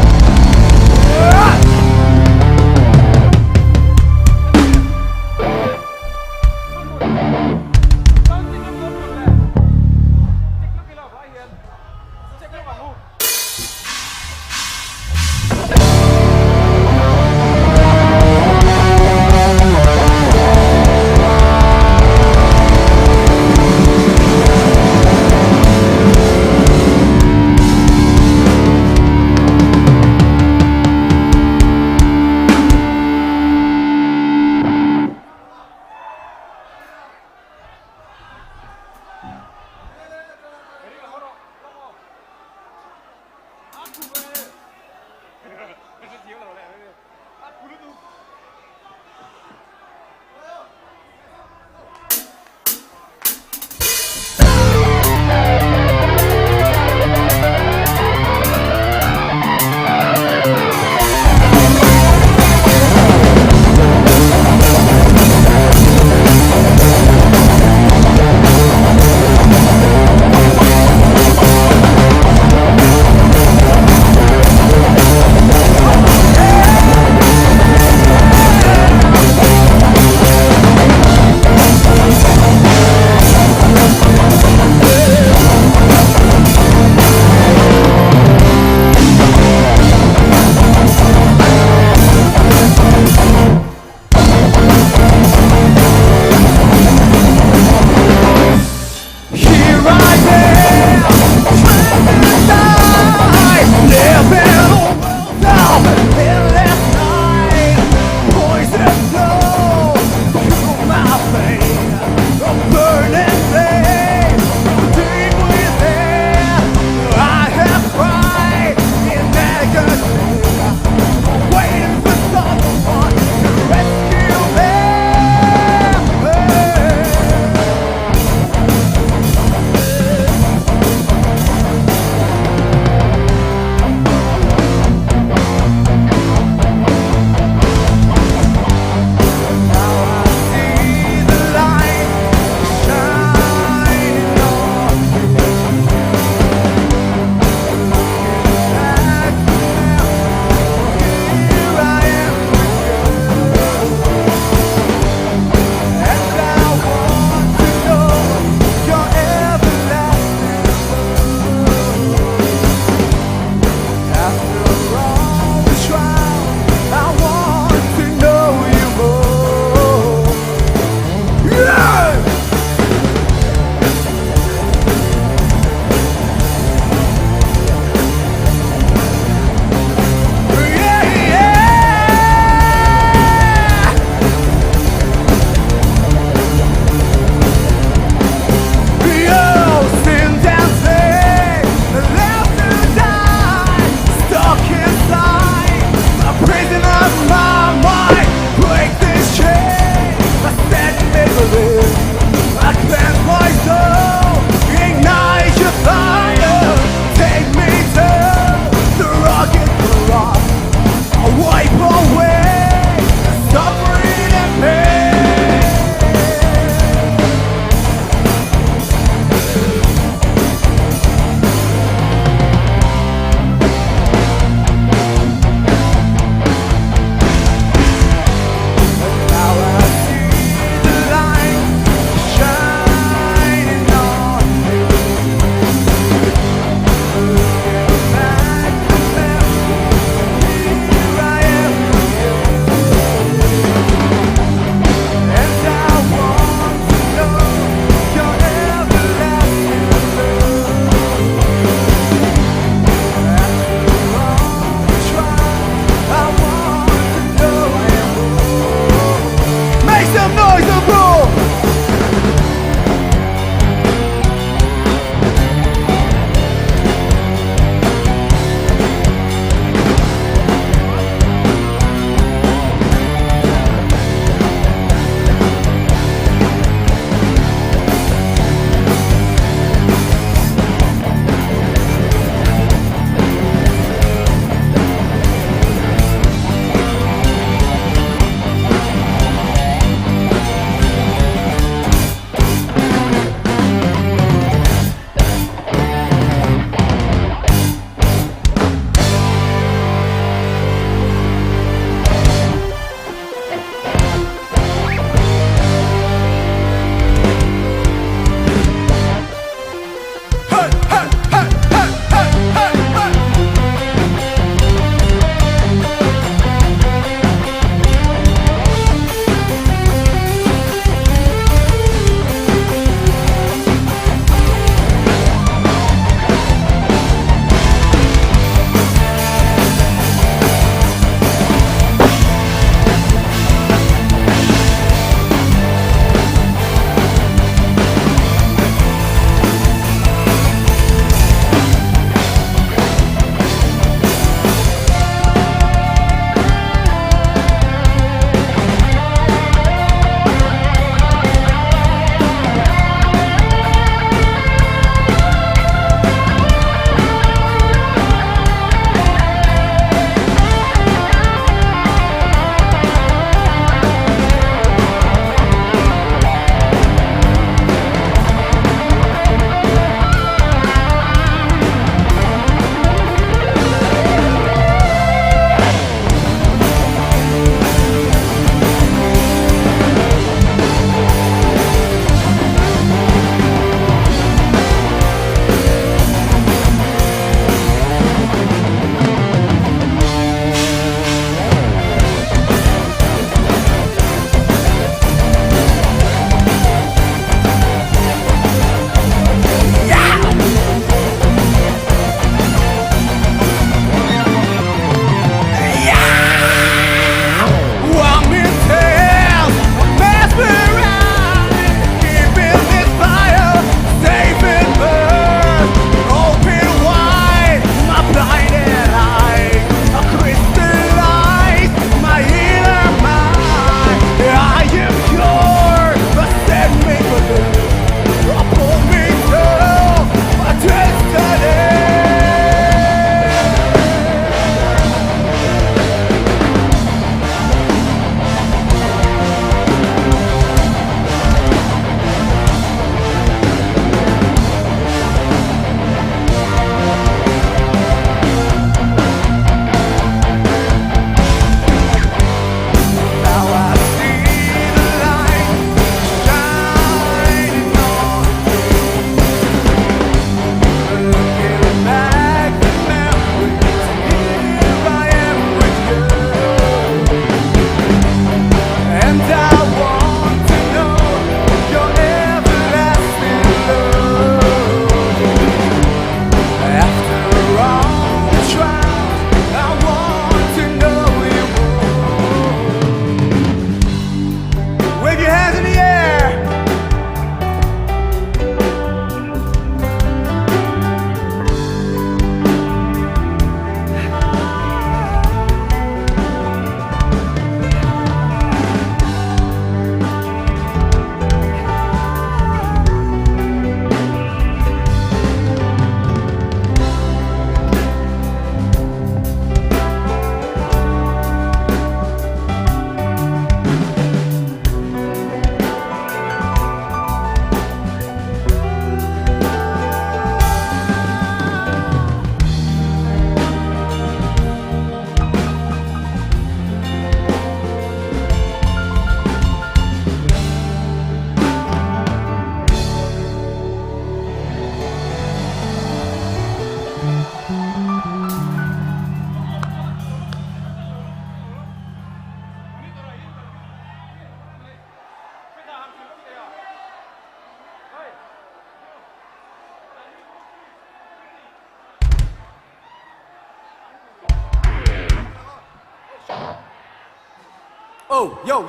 K: Oh, yo.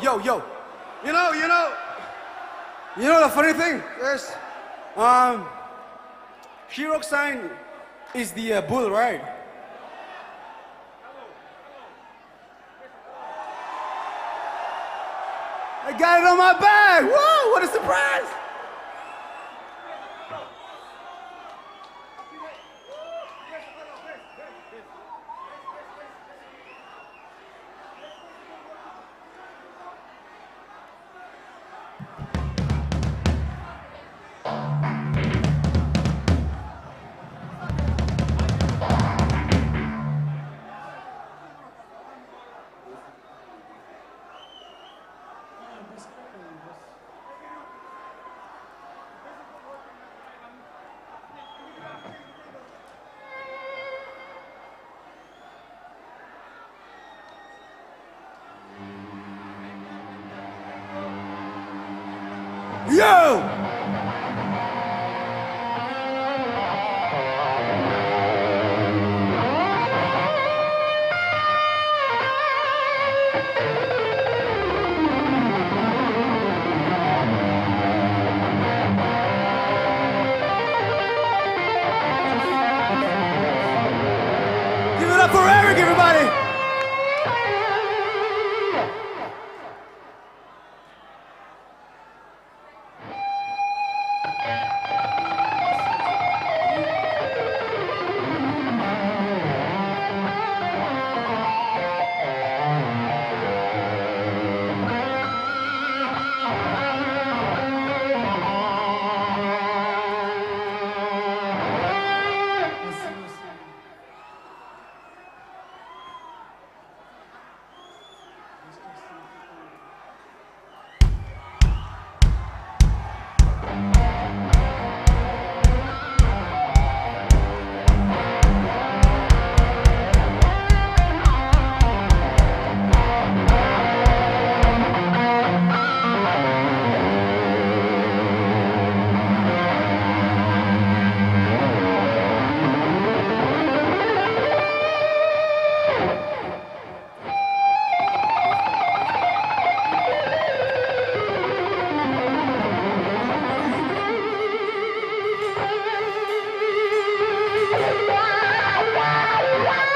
K: You know the funny thing is, Shirock sign is the bull, right? I got it on my bag. Whoa, what a surprise! Yo! Give it up for Eric, everybody!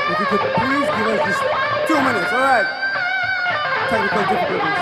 K: If you could please give us just 2 minutes, all right? Technical difficulties.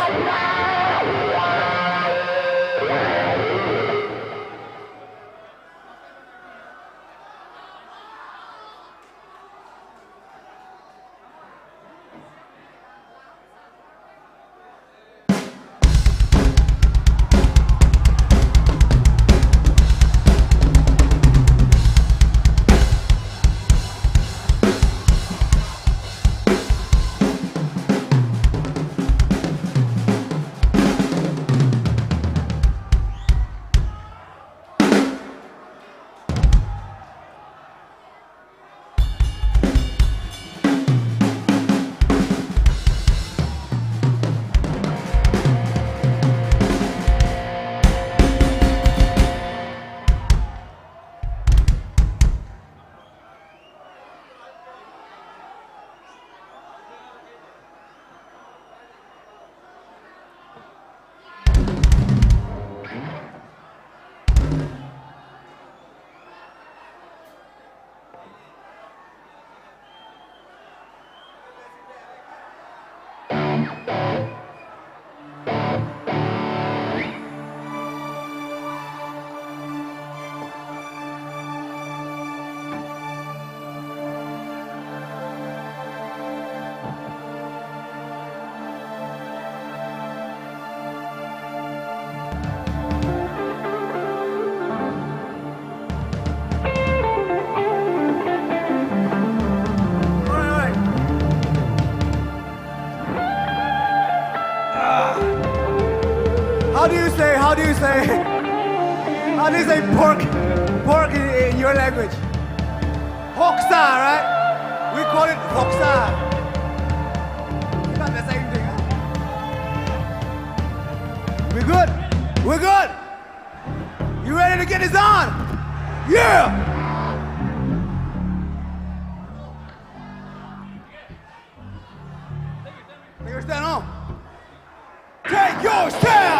K: How do you say pork in your language? Hoksa, right? We call it hoksa. It's not the same thing, huh? We good? We're good? You ready to get this on? Yeah! Take your stand on. Take your stand!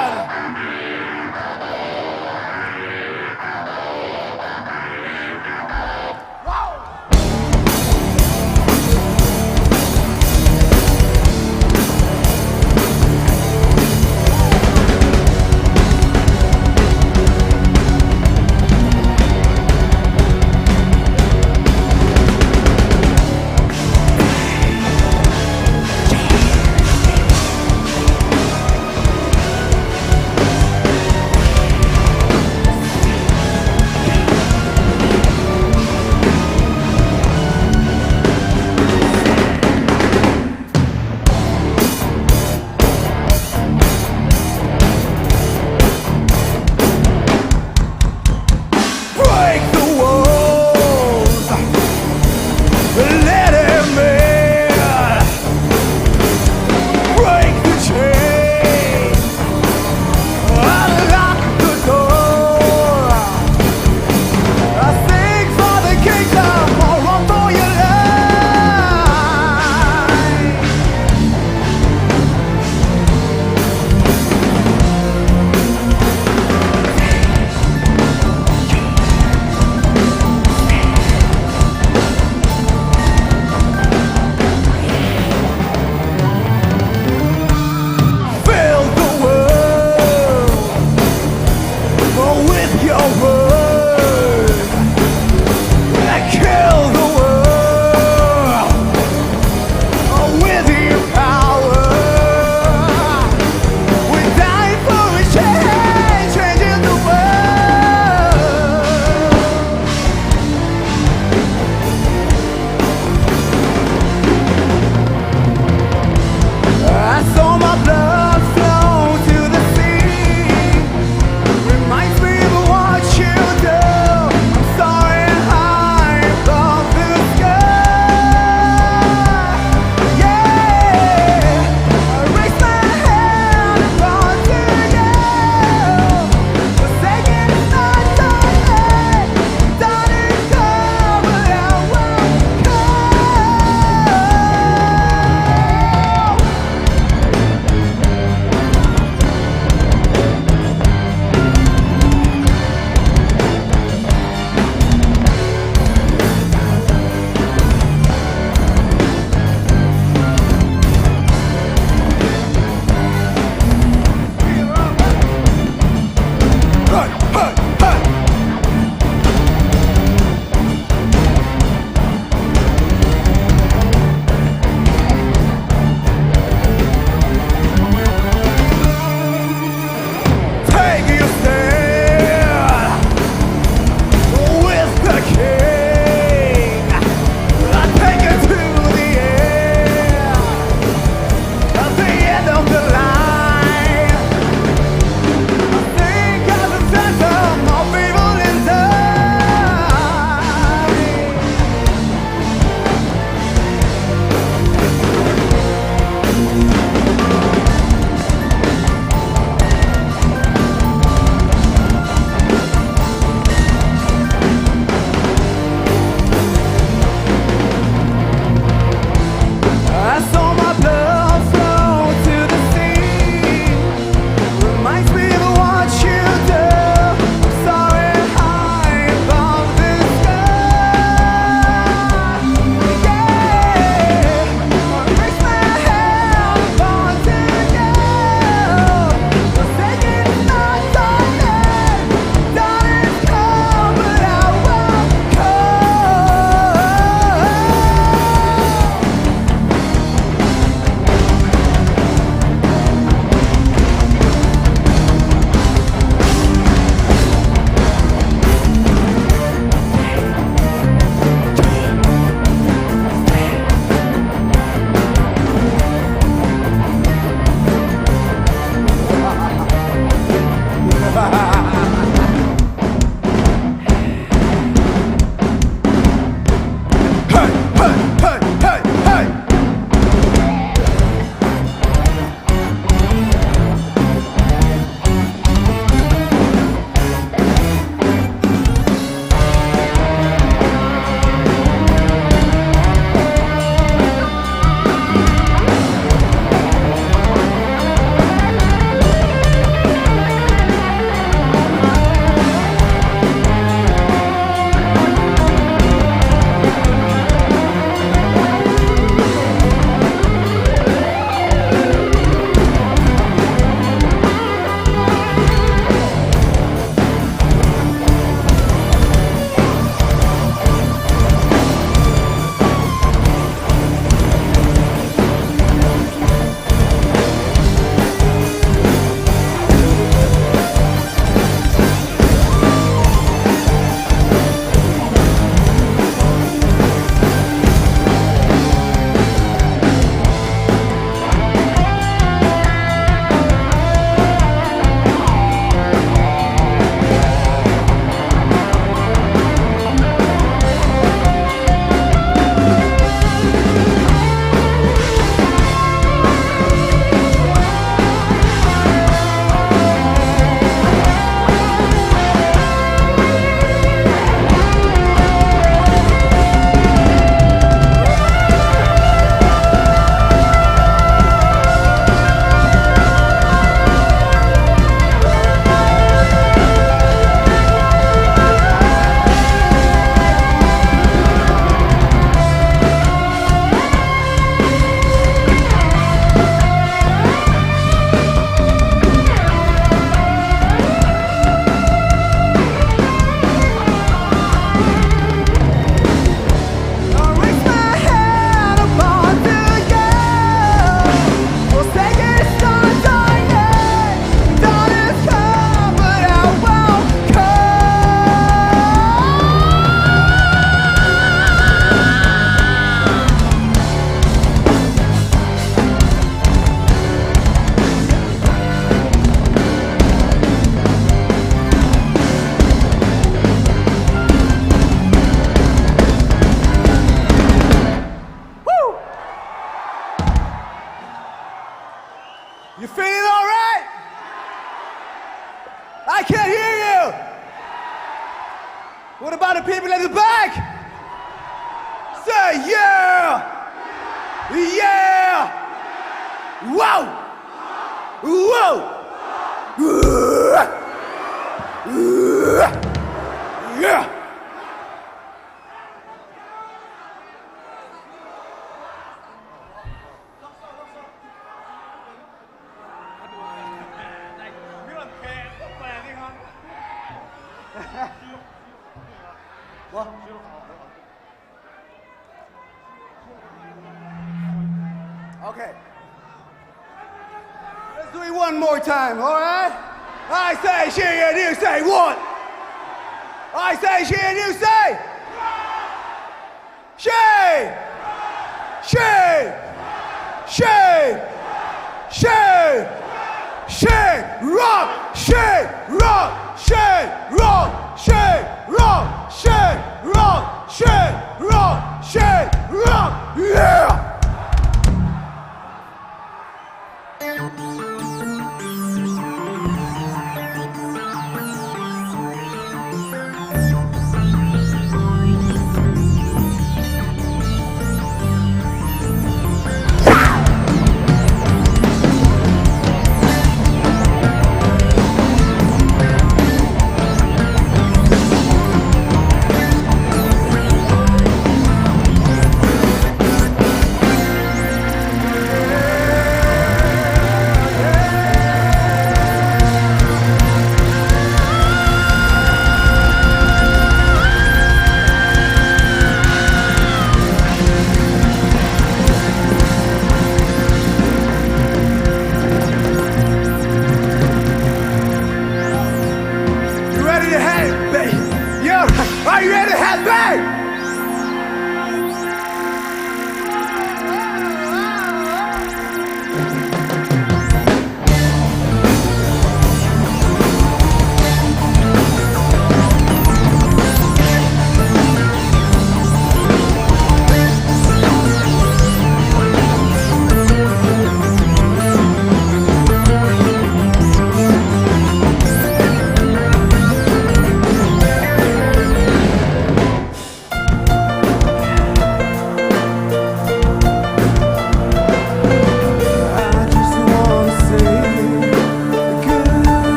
K: You feeling all right? I can't hear you. What about the people in the back? Say yeah! Yeah! Whoa! Whoa! Yeah! What? Okay. Let's do it one more time, all right? I say she and you say what? I say she and you say she. Rock, rock, rock, yeah!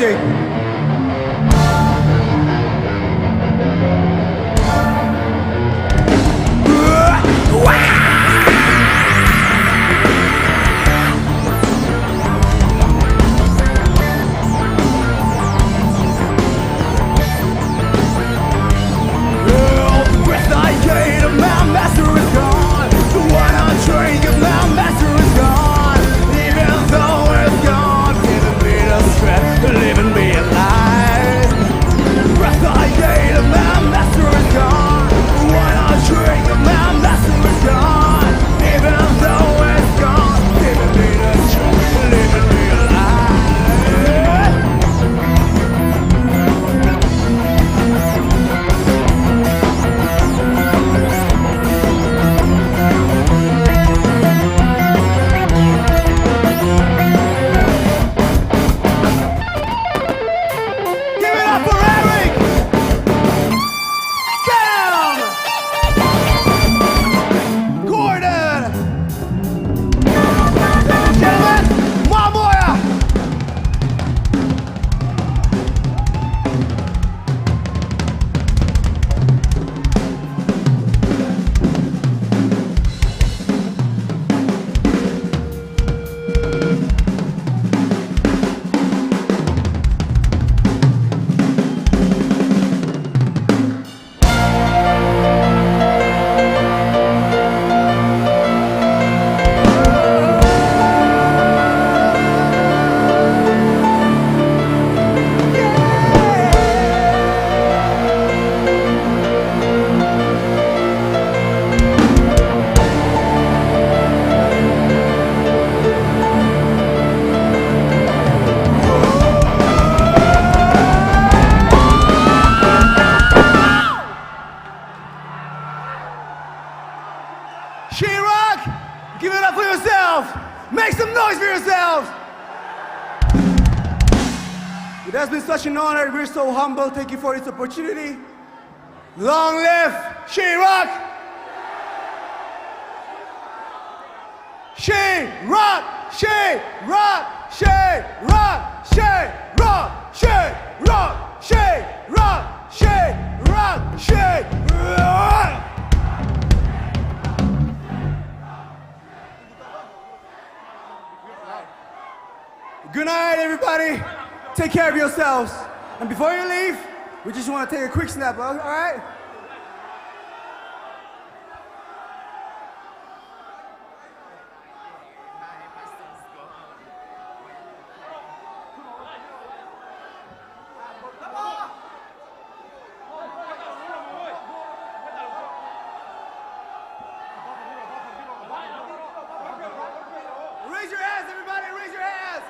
K: music. Shirock, give it up for yourself. Make some noise for yourselves. It has been such an honor. We're so humble. Thank you for this opportunity. Long live Shirock! Shirock! Shirock! Shirock! Shirock! Shirock! Shirock! Shirock! Shirock! Good night, everybody. Take care of yourselves. And before you leave, we just want to take a quick snap, all right? Raise your hands, everybody, raise your hands.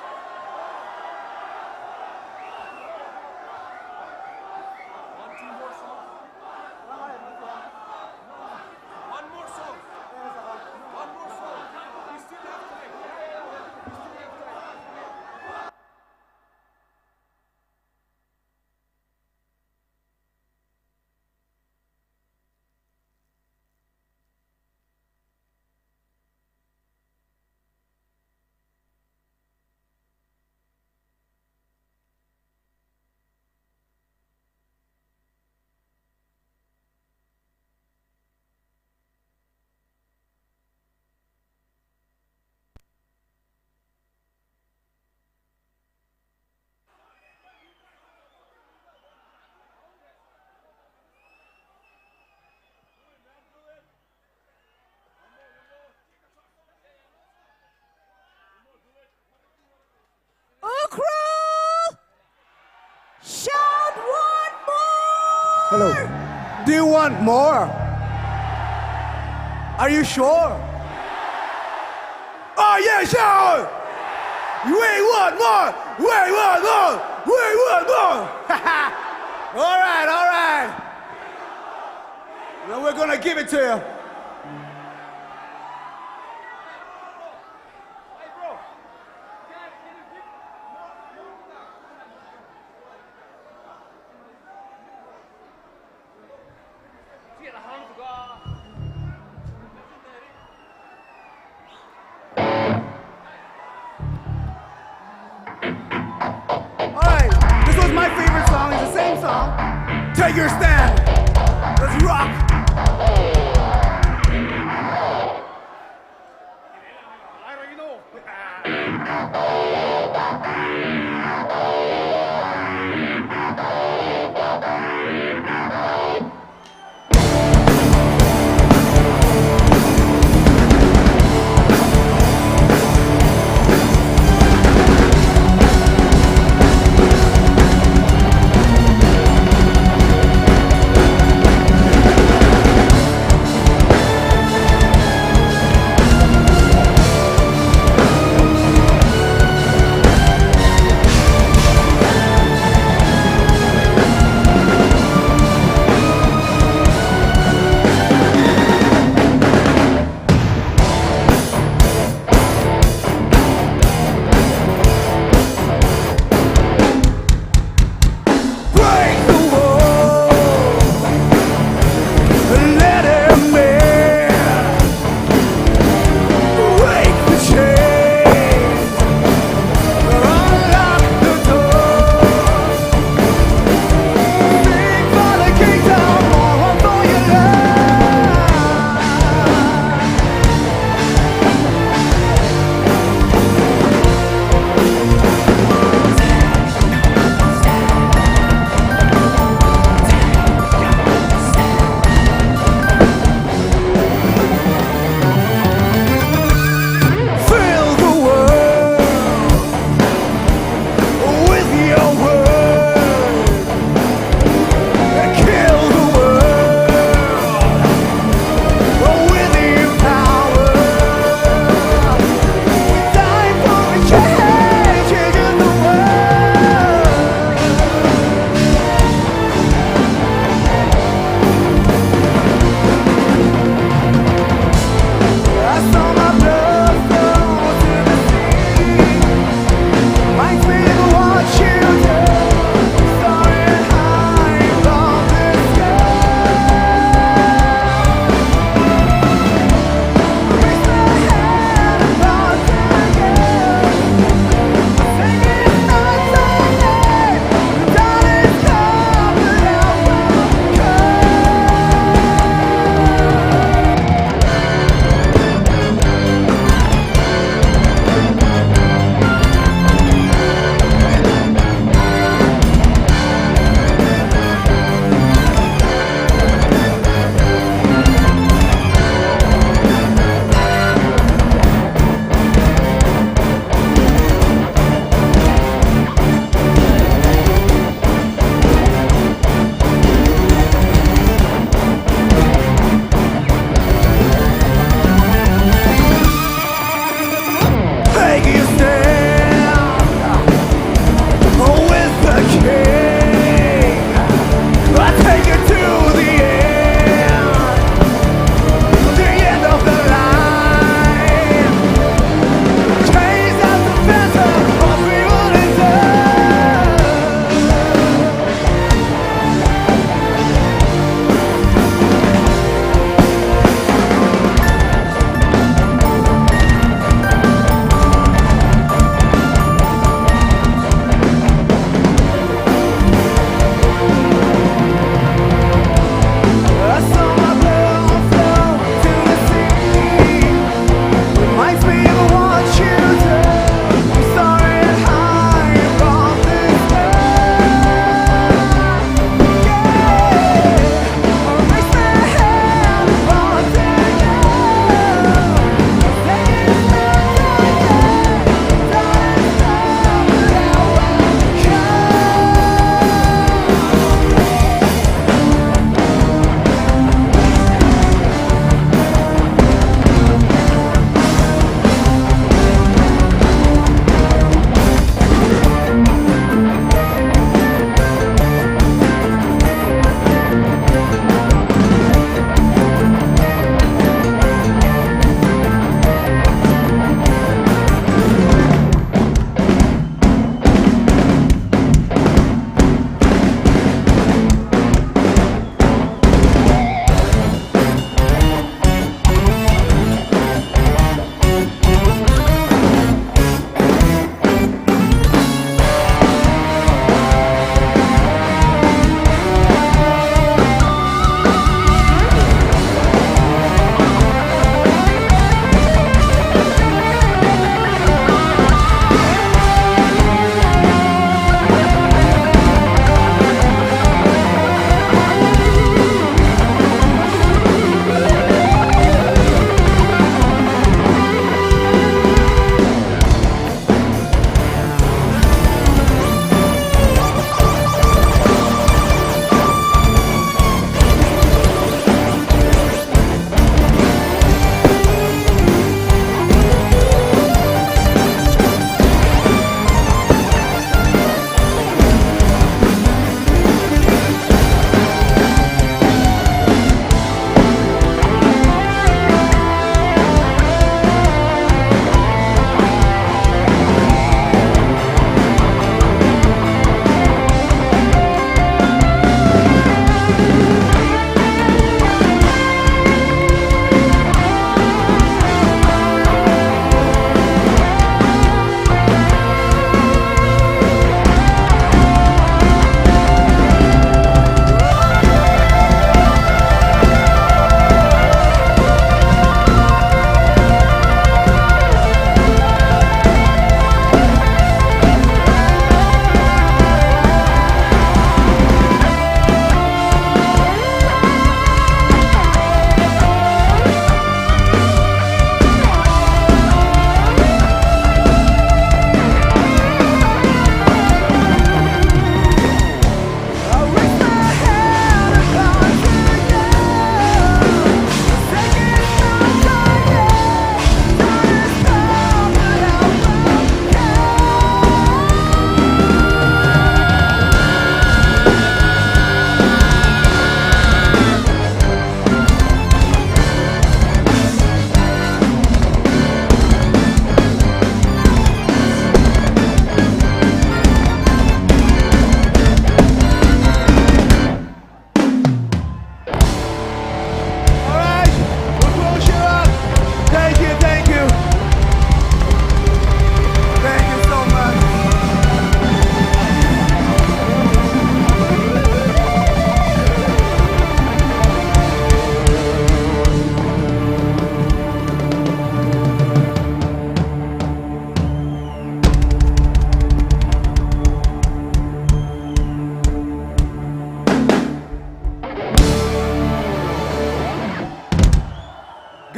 B: Shout one more!
K: Hello. Do you want more? Are you sure? Oh yeah, sure! We want more! We want more! We want more! All right, all right. Now we're gonna give it to you. All right. Take your stand. Let's rock.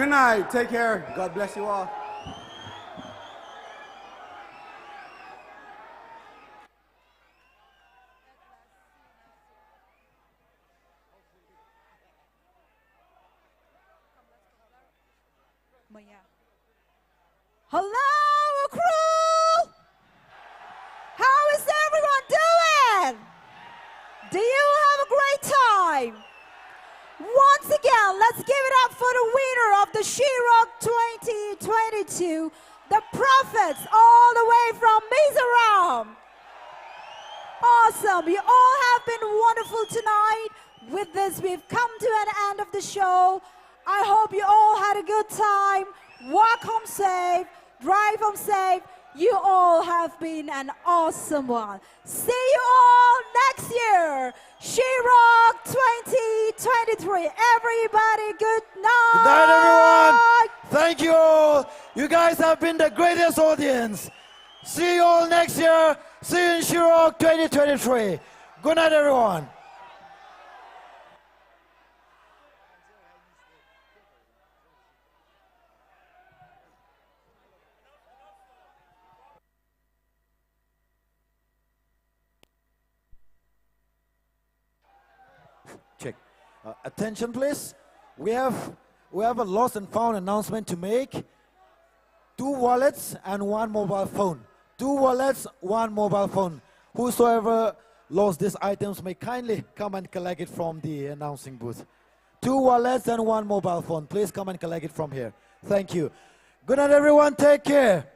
K: Good night. Take care. God bless you all.
B: Hello, crew! How is everyone doing? Do you have a great time? Once again, let's give it up for the winner of the Shirock 2022, the Prophets, all the way from Mizoram. Awesome, you all have been wonderful tonight. With this, we've come to an end of the show. I hope you all had a good time. Walk home safe, drive home safe. You all have been an awesome one. See you all next year. Shirock 2023. Everybody, good night.
L: Good night, everyone. Thank you all. You guys have been the greatest audience. See you all next year. See you in Shirock 2023. Good night, everyone. Check. Attention, please. We have a lost and found announcement to make. 2 wallets and 1 mobile phone. 2 wallets, 1 mobile phone. Whosoever lost these items may kindly come and collect it from the announcing booth. 2 wallets and 1 mobile phone. Please come and collect it from here. Thank you. Good night, everyone. Take care.